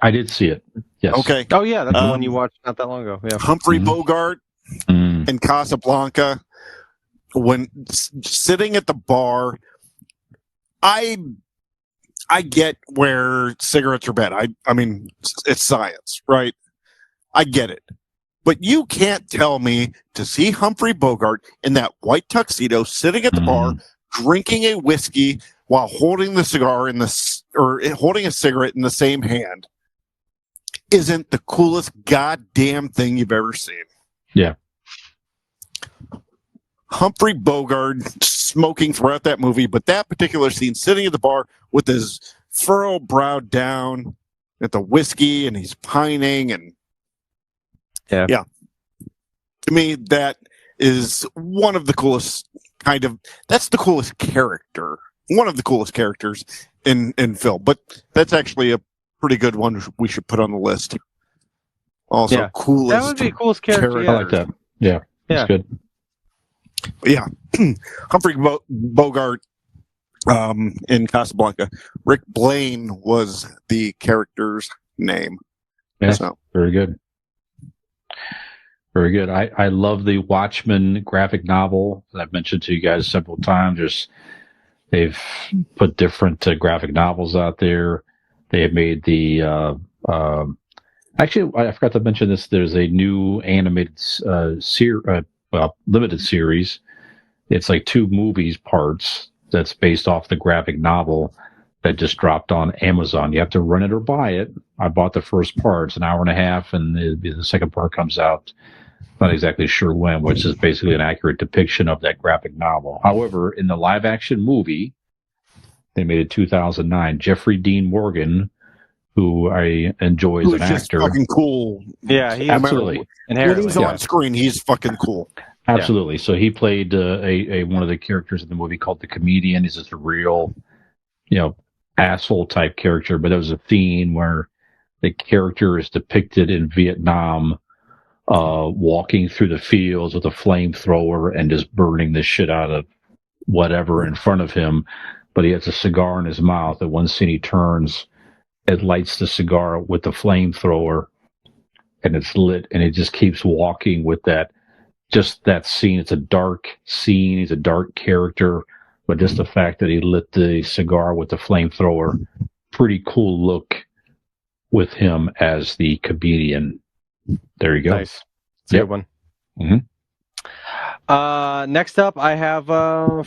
I did see it. Yes. Okay. Oh yeah, that's the one you watched not that long ago. Yeah. Humphrey Bogart in Casablanca, when sitting at the bar, I get where cigarettes are bad. I mean, it's science, right? I get it. But you can't tell me to see Humphrey Bogart in that white tuxedo sitting at the bar, drinking a whiskey while holding the cigar or holding a cigarette in the same hand isn't the coolest goddamn thing you've ever seen. Yeah. Humphrey Bogart smoking throughout that movie, but that particular scene, sitting at the bar with his furrowed brow down at the whiskey, and he's pining, and yeah. To me, that is one of the coolest that's the coolest character, one of the coolest characters in film. But that's actually a pretty good one we should put on the list. Also, coolest. That would be coolest character. I like that. Yeah. That's good. Yeah, Humphrey Bogart in Casablanca. Rick Blaine was the character's name. Yeah, so. Very good. Very good. I love the Watchmen graphic novel that I've mentioned to you guys several times. They've put different graphic novels out there. They have made the actually, I forgot to mention this. There's a new animated limited series. It's like 2 movies parts that's based off the graphic novel that just dropped on Amazon. You have to rent it or buy it. I bought the first part. It's an hour and a half, and the second part comes out. Not exactly sure when, which is basically an accurate depiction of that graphic novel. However, in the live action movie, they made it 2009. Jeffrey Dean Morgan, who I enjoy as an actor. Fucking cool. Yeah, he absolutely. When he's on screen, he's fucking cool. Absolutely. So he played a one of the characters in the movie called the Comedian. He's just a real, asshole type character. But there was a scene where the character is depicted in Vietnam, walking through the fields with a flamethrower and just burning the shit out of whatever in front of him. But he has a cigar in his mouth. At one scene, he turns, it lights the cigar with the flamethrower, and it's lit, and he just keeps walking with that scene. It's a dark scene. He's a dark character, but just the fact that he lit the cigar with the flamethrower, pretty cool look with him as the comedian. There you go. Nice. Good one. Mm-hmm. Next up, I have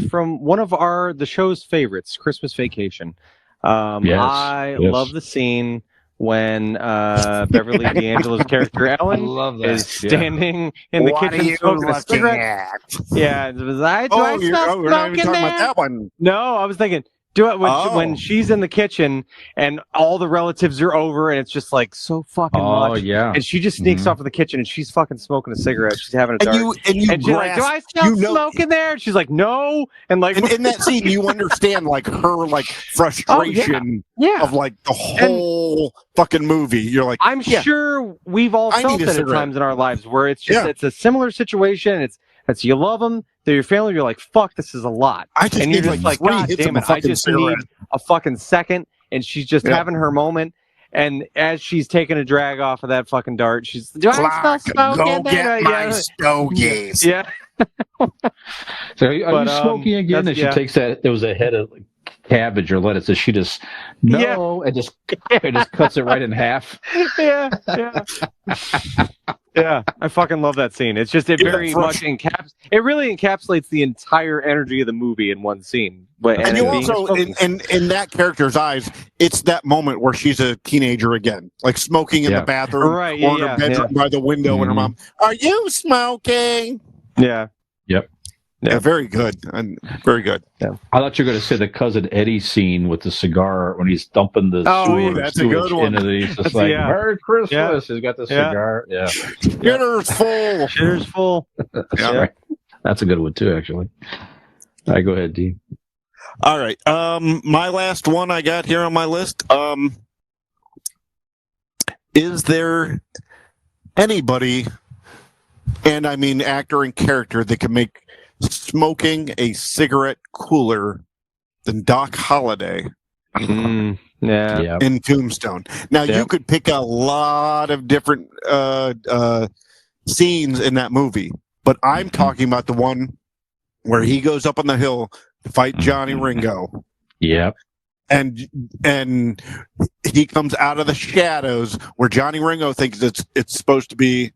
from one of the show's favorites, Christmas Vacation. I love the scene when Beverly D'Angelo's character Ellen is standing in the kitchen smoking a cigarette. Yeah, do I smell smoke in there? That one. No, I was thinking, when she's in the kitchen and all the relatives are over and it's just like so fucking much. Oh yeah. And she just sneaks off of the kitchen and she's fucking smoking a cigarette. She's having a dart. And she's like, do I smell smoke in there? And she's like, no. And like in that scene, you understand like her like frustration of like the whole fucking movie. You're like, I'm sure we've all felt it at times in our lives where it's just it's a similar situation. It's you love them, they're your family. You're like, fuck, this is a lot. And you're just like, God damn it, I just need a fucking second. And she's just having her moment. And as she's taking a drag off of that fucking dart, she's, do I smell smoke in there? Get my stogies. Yeah. So are you smoking again? And she takes that. There was a head of cabbage or lettuce. And she just and just cuts it right in half. Yeah. Yeah, I fucking love that scene. It's just very much it really encapsulates the entire energy of the movie in one scene. And you also, in that character's eyes, it's that moment where she's a teenager again, like smoking in the bathroom or in her bedroom by the window, and her mom, "Are you smoking?" Yeah. Yep. Yeah, very good. And very good. Yeah. I thought you were going to say the cousin Eddie scene with the cigar when he's dumping the that's a good one. He's just like, Merry Christmas. Yeah. He's got the cigar. Yeah. Shitter's full. Shitter's full. That's right. That's a good one too, actually. All right, go ahead, Dean. All right. My last one I got here on my list. Is there anybody, and I mean actor and character, that can make smoking a cigarette cooler than Doc Holliday in Tombstone? Now, you could pick a lot of different scenes in that movie, but I'm talking about the one where he goes up on the hill to fight Johnny Ringo. Yep. And he comes out of the shadows where Johnny Ringo thinks it's supposed to be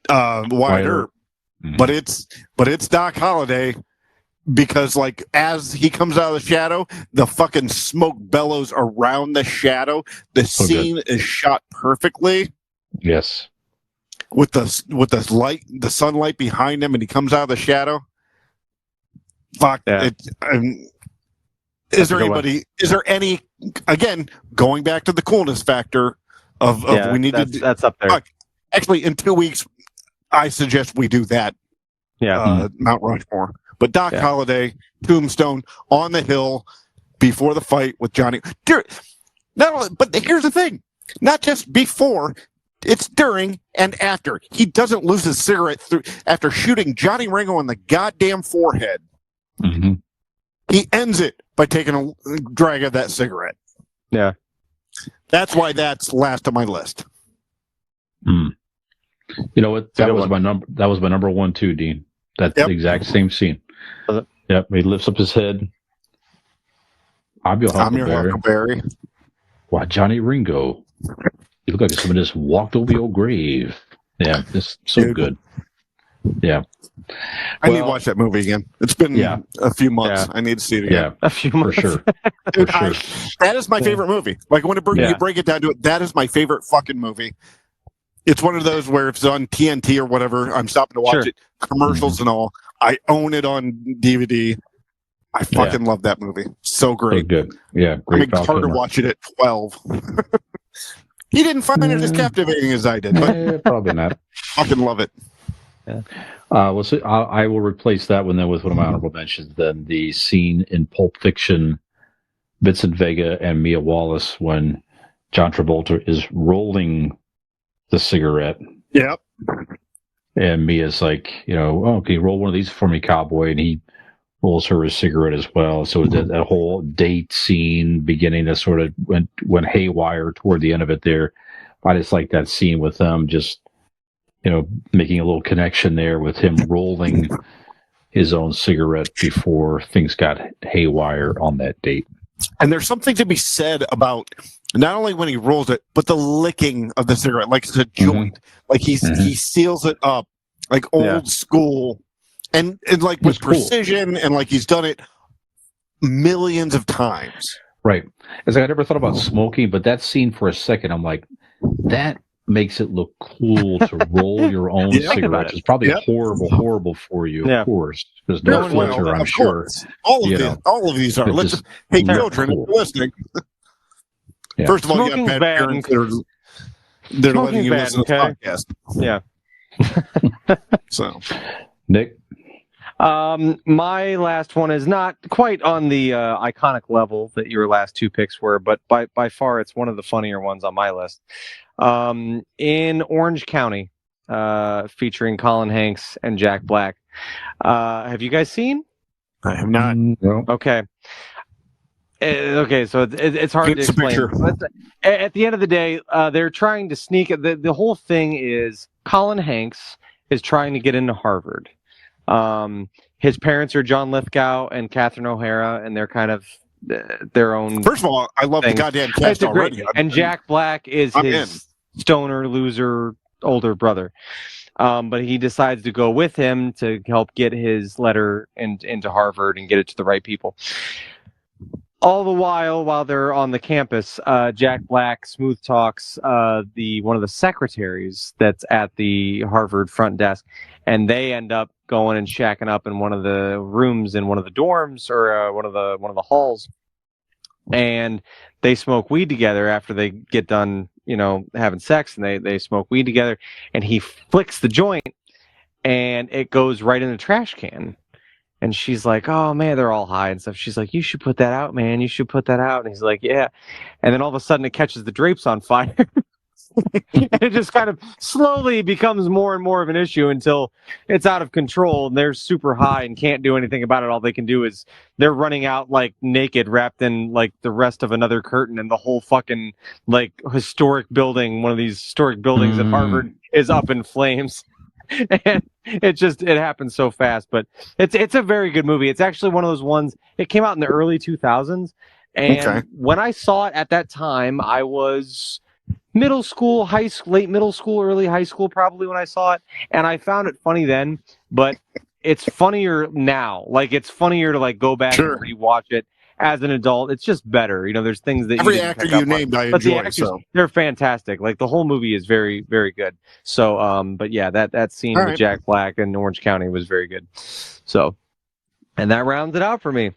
Wyatt Earp. But it's Doc Holliday, because like as he comes out of the shadow, the fucking smoke bellows around the shadow. The scene is shot perfectly. Yes. With the light, the sunlight behind him, and he comes out of the shadow. Fuck it. Is there any, again, going back to the coolness factor of we need that's up there. Fuck, actually, in 2 weeks, I suggest we do that. Mount Rushmore. But Doc Holliday, Tombstone, on the hill before the fight with Johnny. But here's the thing: not just before, it's during and after. He doesn't lose his cigarette after shooting Johnny Ringo in the goddamn forehead. Mm-hmm. He ends it by taking a drag of that cigarette. Yeah, that's why that's last on my list. You know what? That was my number one too, Dean. That's the exact same scene. Yep. He lifts up his head. I'm your Huckleberry. Why, Johnny Ringo? You look like someone just walked over your grave. Yeah, it's so good. Yeah. I need to watch that movie again. It's been a few months. I need to see it again. Yeah, a few months. For sure. Dude, that is my favorite movie. Like when you break it down to it, that is my favorite fucking movie. It's one of those where if it's on TNT or whatever, I'm stopping to watch it. Commercials and all. I own it on DVD. I fucking love that movie. So great. So good. Yeah. Great. I mean, Carter watched it at 12. He didn't find it as captivating as I did. But probably not. Fucking love it. Yeah. Well, so I will replace that one then with one of my honorable mentions. Then the scene in Pulp Fiction, Vincent Vega and Mia Wallace, when John Travolta is rolling the cigarette. Yep. And Mia's like, okay, roll one of these for me, cowboy. And he rolls her a cigarette as well. So that whole date scene beginning to sort of went haywire toward the end of it there. I just like that scene with them just, making a little connection there with him rolling his own cigarette before things got haywire on that date. And there's something to be said about not only when he rolls it, but the licking of the cigarette, like it's a joint. Like he seals it up, like old school, and like with precision, and like he's done it millions of times. Right. It's like I never thought about smoking, but that scene for a second, I'm like, that makes it look cool to roll your own cigarettes. It's probably horrible for you, of course. There's no filter, I'm sure. All of these are. Let's just, hey, children, if you're listening. First of all, you have bad parents that are letting you listen to this podcast. Yeah. So, Nick? My last one is not quite on the iconic level that your last two picks were, but by far it's one of the funnier ones on my list. In Orange County, featuring Colin Hanks and Jack Black. Have you guys seen? I have not. No. Okay. Okay, so it's hard to explain. At the end of the day, they're trying to sneak. The whole thing is Colin Hanks is trying to get into Harvard. His parents are John Lithgow and Catherine O'Hara, and they're kind of their own. First of all, I love the goddamn cast already. And Jack Black is his stoner loser older brother. But he decides to go with him to help get his letter into Harvard and get it to the right people. All the while they're on the campus, Jack Black smooth talks one of the secretaries that's at the Harvard front desk, and they end up going and shacking up in one of the rooms in one of the dorms or one of the halls, and they smoke weed together after they get done, having sex, and they smoke weed together, and he flicks the joint, and it goes right in the trash can. And she's like, oh, man, they're all high and stuff. She's like, you should put that out, man. You should put that out. And he's like, yeah. And then all of a sudden it catches the drapes on fire. And it just kind of slowly becomes more and more of an issue until it's out of control. And they're super high and can't do anything about it. All they can do is they're running out like naked, wrapped in like the rest of another curtain. And the whole fucking like historic building, one of these historic buildings at Harvard, is up in flames. And it happens so fast, but it's a very good movie. It's actually one of those ones. It came out in the early 2000s, and when I saw it at that time, I was middle school, late middle school, early high school, probably when I saw it, and I found it funny then. But it's funnier now. Like it's funnier to like go back and rewatch it as an adult. It's just better. There's things that every actor you named I enjoy. The actors, they're fantastic. Like the whole movie is very, very good. So, but yeah, that scene with Jack Black in Orange County was very good. So, and that rounds it out for me.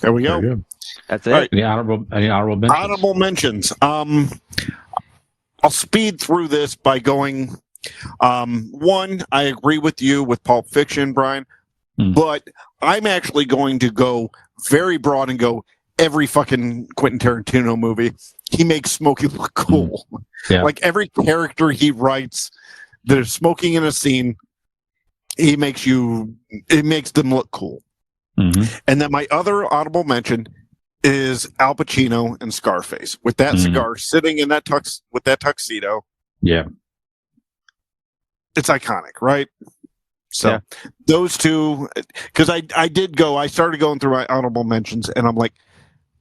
There we go. That's it. Right. Any honorable mentions? Honorable mentions. I'll speed through this by going. One, I agree with you with Pulp Fiction, Brian, but I'm actually going to go very broad and go every fucking Quentin Tarantino movie. He makes smoking look cool. Yeah. Like every character he writes that is smoking in a scene, it makes them look cool. And then my other honorable mention is Al Pacino and Scarface with that cigar sitting in that with that tuxedo. Yeah. It's iconic, right? So those two, because I started going through my honorable mentions, and I'm like,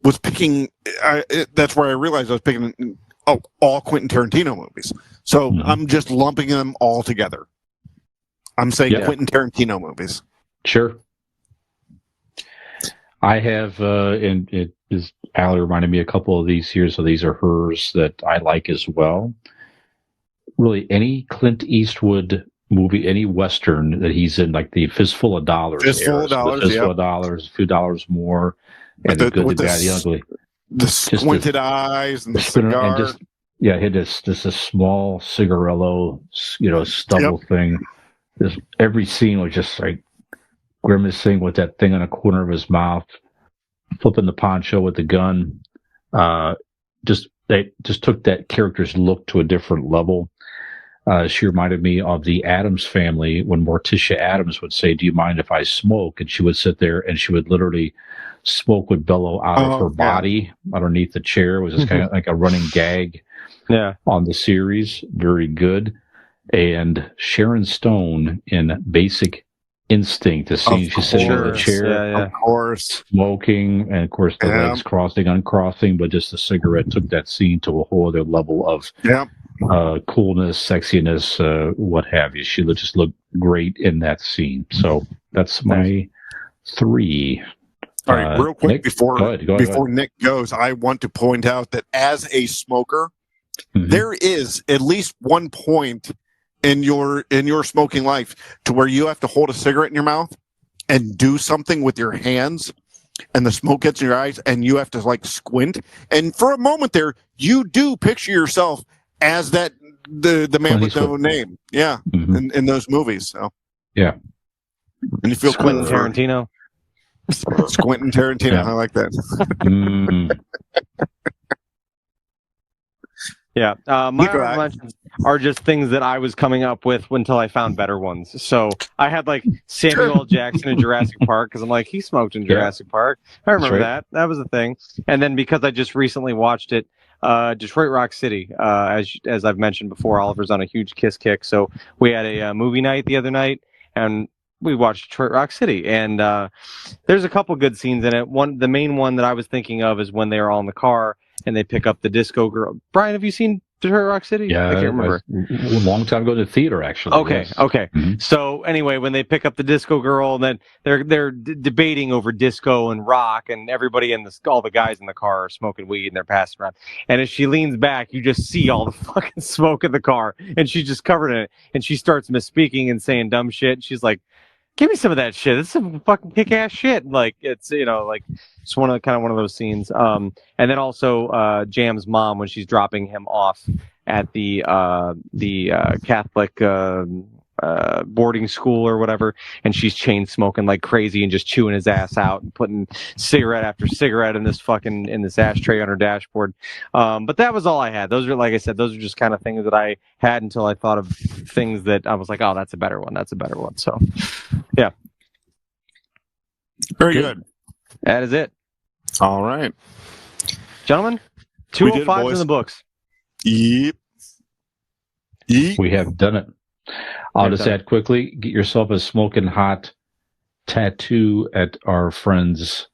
that's where I realized I was picking all Quentin Tarantino movies. So I'm just lumping them all together. I'm saying Quentin Tarantino movies. Sure. I have, and it is, Allie reminded me a couple of these here, so these are hers that I like as well. Really, any Clint Eastwood movie, any Western that he's in, like the Fistful of Dollars. Fistful of Dollars, a few dollars more, and the good, the bad, the ugly. The squinted eyes and the cigar. And he had just a small cigarillo, stubble thing. Every scene was just like grimacing with that thing on the corner of his mouth, flipping the poncho with the gun. They just took that character's look to a different level. She reminded me of the Addams Family when Morticia Addams would say, "Do you mind if I smoke?" And she would sit there and she would literally smoke would bellow out of her body underneath the chair. It was just kind of like a running gag. Yeah. on the series. Very good. And Sharon Stone in Basic Instinct, the scene she's sitting in the course. chair, Yeah. Of course. smoking, and of course the Yeah. legs crossing, uncrossing, but just the cigarette took that scene to a whole other level of Yeah. coolness, sexiness, what have you. She just looked great in that scene. So that's my 3. All right, real quick Nick? before Go ahead. Nick goes, I want to point out that as a smoker, Mhm. there is at least one point in your smoking life to where you have to hold a cigarette in your mouth and do something with your hands, and the smoke gets in your eyes, and you have to like squint. And for a moment there, you do picture yourself as that the man Clint with no Eastwood. name, yeah, Mhm. in those movies. So Yeah. and you feel Quentin cool for Tarantino. Quentin Tarantino. Yeah. I like that. Mm. Yeah. My Nikolai. honorable mentions are just things that I was coming up with until I found better ones. So I had like Samuel L. Jackson in Jurassic Park because I'm like, he smoked in Jurassic Park. I remember right. that. That was a thing. And then because I just recently watched it, Detroit Rock City, as I've mentioned before, Oliver's on a huge Kiss kick. So we had a movie night the other night, and we watched Detroit Rock City. And there's a couple good scenes in it. The main one that I was thinking of is when they are all in the car and they pick up the disco girl. Brian, have you seen Detroit Rock City? Yeah, I can't remember. A long time ago to the theater, actually. Okay, yes. okay. Mhm. So anyway, when they pick up the disco girl, and then they're debating over disco and rock, and everybody all the guys in the car are smoking weed and they're passing around. And as she leans back, you just see all the fucking smoke in the car, and she's just covered in it. And she starts misspeaking and saying dumb shit. She's like, "Give me some of that shit. It's some fucking kick-ass shit." Like it's like it's one of those scenes. And then also Jam's mom when she's dropping him off at the Catholic boarding school or whatever, and she's chain smoking like crazy and just chewing his ass out and putting cigarette after cigarette in this ashtray on her dashboard. But that was all I had. Those are, like I said, those are just kind of things that I had until I thought of things that I was like, oh, that's a better one. That's a better one. So, yeah, Very good. that is it, All right. gentlemen. We did it, 205s boys. in the books. Yep. Yep. We have done it. I'll just add quickly, get yourself a smoking hot tattoo at our friends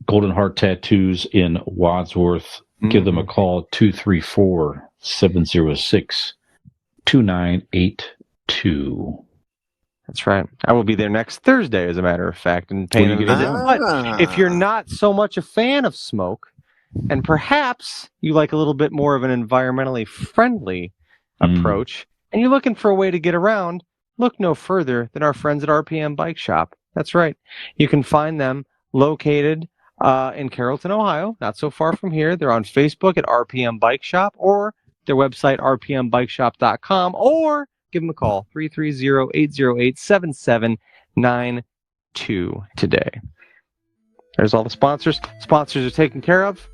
Golden Heart Tattoos in Wadsworth. Give them a call, 234-706-2982. That's right. I will be there next Thursday, as a matter of fact, and paying them a visit. But if you're not so much a fan of smoke, and perhaps you like a little bit more of an environmentally friendly approach, and you're looking for a way to get around, look no further than our friends at RPM Bike Shop. That's right. You can find them located in Carrollton, Ohio, not so far from here. They're on Facebook at RPM Bike Shop, or their website, rpmbikeshop.com, or give them a call, 330-808-7792 today. There's all the sponsors. Sponsors are taken care of.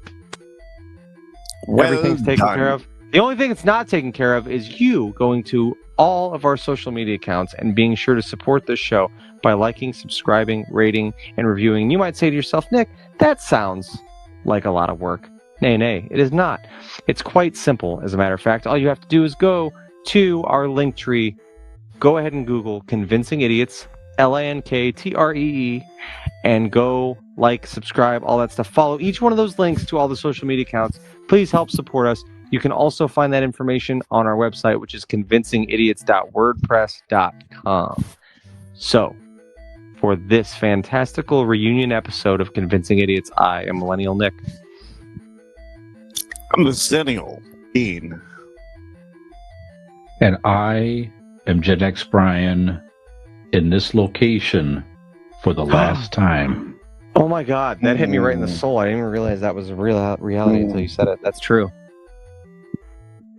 Everything's taken care of. The only thing that's not taken care of is you going to all of our social media accounts and being sure to support this show by liking, subscribing, rating, and reviewing. You might say to yourself, Nick, that sounds like a lot of work. Nay, it is not. It's quite simple, as a matter of fact. All you have to do is go to our link tree. Go ahead and Google Convincing Idiots, LANKTREE, and go like, subscribe, all that stuff. Follow each one of those links to all the social media accounts. Please help support us. You can also find that information on our website, which is convincingidiots.wordpress.com. So, for this fantastical reunion episode of Convincing Idiots, I am Millennial Nick. I'm the Zennial Dean. And I am Gen X Brian in this location for the last time. Oh my God, that hit me right in the soul. I didn't even realize that was a real reality until you said it. That's true.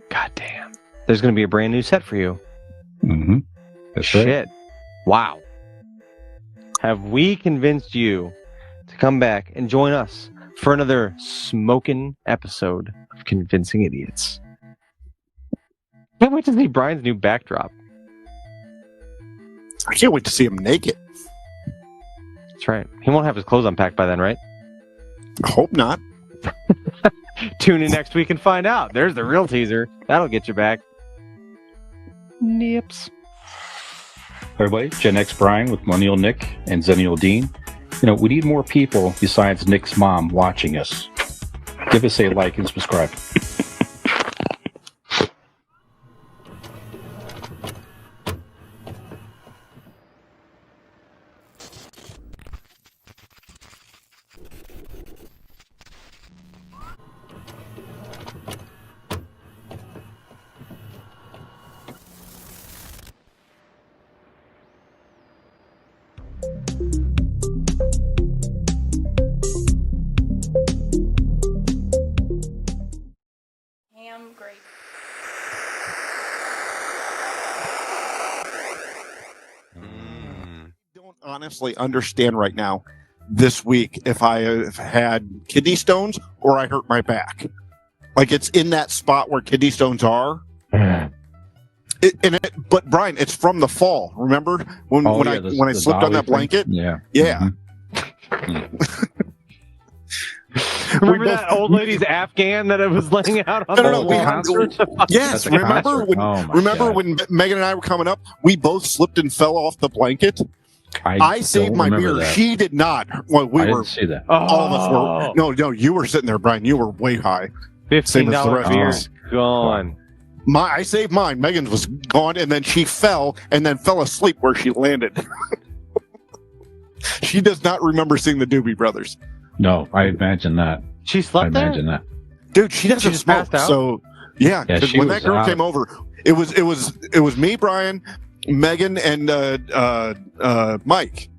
God damn. There's going to be a brand new set for you. Mm-hmm. That's Shit. Wow. Have we convinced you to come back and join us for another smoking episode of Convincing Idiots? Can't wait to see Brian's new backdrop. I can't wait to see him naked. That's right. He won't have his clothes unpacked by then, right? I hope not. Tune in next week and find out. There's the real teaser. That'll get you back. Nips. Everybody, Gen X Brian with Millennial Nick and Zennial Dean. We need more people besides Nick's mom watching us. Give us a like and subscribe. Ham grape. Don't honestly understand right now this week if I have had kidney stones or I hurt my back. Like it's in that spot where kidney stones are. But Brian, it's from the fall. Remember when I slipped on that blanket? Yeah. Yeah. Remember that old lady's Afghan that it was laying out on the No, we had concert? Yes, That's a remember concert. when Megan and I were coming up, we both slipped and fell off the blanket. I saved my beer. That. She did not. Well, we I were didn't see that. all of us were. No, you were sitting there, Brian. You were way high. Same as the $15 rest of beer us. gone. I saved mine. Megan's was gone, and then she fell, and then fell asleep where she landed. She does not remember seeing the Doobie Brothers. No, I imagine that. She slept there? That. Dude, she doesn't just smoke. passed out? So yeah, Yeah, 'cause she when was that girl out. came over, it was me, Brian, Megan, and Mike.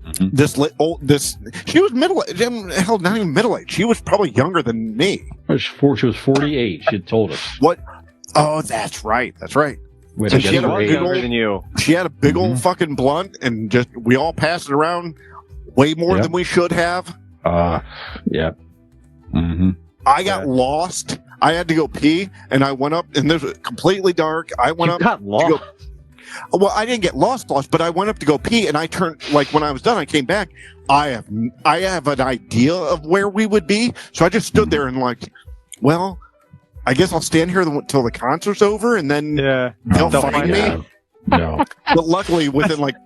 Mm-hmm. She was middle aged. Hell, not even middle aged. She was probably younger than me. She was 48. She had told us. What? Oh, that's right. That's right. We had And to she guess had a her big age. Younger than you. She had a big Mm-hmm. old fucking blunt, and just we all passed it around way more Yep. than we should have. Yeah. Mm-hmm. I got lost. I had to go pee, and I went up, and this was completely dark. I went You up. got lost. Well, I didn't get lost, but I went up to go pee, and I turned, like, when I was done, I came back. I have an idea of where we would be, so I just stood there and like, well, I guess I'll stand here until the concert's over, and then Yeah. they'll They'll find find me. out. No. But luckily, within like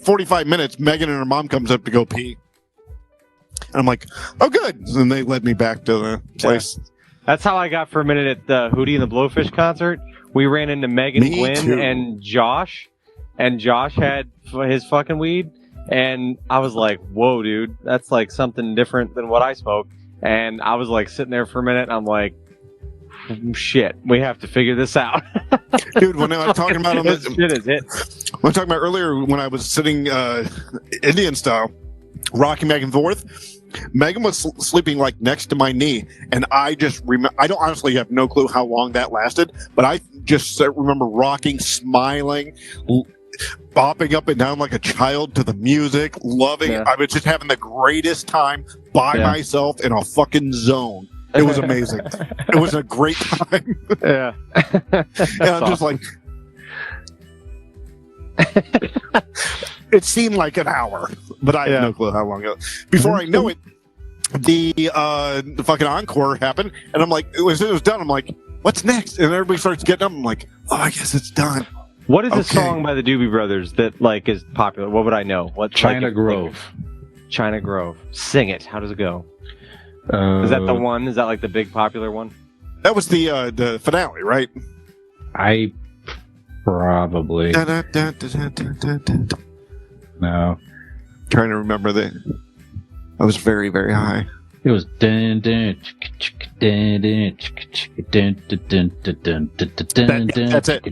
45 minutes, Megan and her mom comes up to go pee, and I'm like, oh, good. And they led me back to the place. That's how I got for a minute at the Hootie and the Blowfish concert. We ran into Megan, Me Gwen, too. and Josh had his fucking weed, and I was like, "Whoa, dude, that's like something different than what I smoke." And I was like sitting there for a minute, and I'm like, "Shit, we have to figure this out." Dude, when I was talking about on This the, shit is it. when I was talking about earlier, when I was sitting Indian style, rocking back and forth, Megan was sleeping like next to my knee, and I just I don't honestly have no clue how long that lasted, but I just remember rocking, smiling, bopping up and down like a child to the music, loving it. I was just having the greatest time by myself in a fucking zone. It was amazing. It was a great time. Yeah. And I'm just like, it seemed like an hour, but I have no clue how long it was. Before I know it, the fucking encore happened, and I'm like, it was done. I'm like, what's next? And everybody starts getting up. I'm like, oh, I guess it's done. What is a Okay. song by the Doobie Brothers that like is popular? What would I know? What China Grove. China Grove. Sing it. How does it go? Is that the one? Is that like the big popular one? That was the finale, right? I probably no. Trying to remember that. I was very, very high. It was dun dun dun dun dun dun dun dun dun. That's it.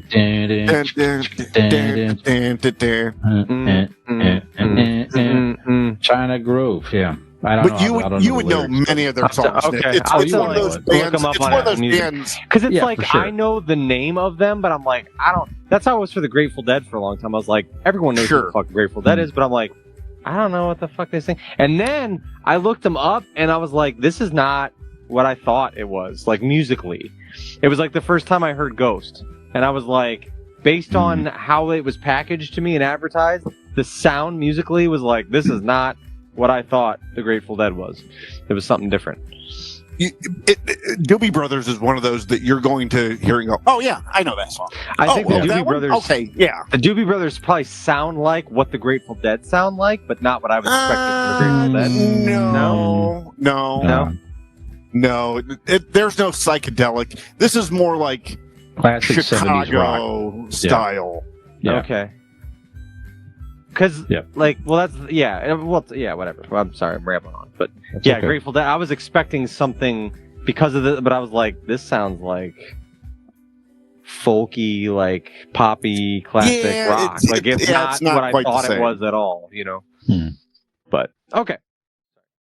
China Grove. Yeah. I don't But know. you would know many of their songs. Okay, It's I'll one of those look bands. them up It's on one of those Apple Music. bands. Because it's Yeah, like for sure. I know the name of them, but I'm like I don't. That's how it was for the Grateful Dead for a long time. I was like, everyone knows Sure. who the fuck Grateful Dead is, but I'm like, I don't know what the fuck they sing. And then I looked them up, and I was like, this is not what I thought it was. Like musically, it was like the first time I heard Ghost, and I was like, based on how it was packaged to me and advertised, the sound musically was like, this is not what I thought the Grateful Dead was. It was something different. Doobie Brothers is one of those that you're going to hear and go, oh yeah, I know that song. I think the that Doobie one? Brothers. Okay, yeah. The Doobie Brothers probably sound like what the Grateful Dead sound like, but not what I was expecting from the Grateful Dead. No. There's no psychedelic. This is more like Classic 70s rock. Chicago style. Yeah. Okay. Because, Yep. whatever. Well, I'm sorry, I'm rambling on. But, That's yeah, okay. Grateful Dead. I was expecting something because of this, but I was like, this sounds like folky, like poppy, classic rock. It's not it's not what I quite the thought it same. was at all, you know? Hmm. But, okay.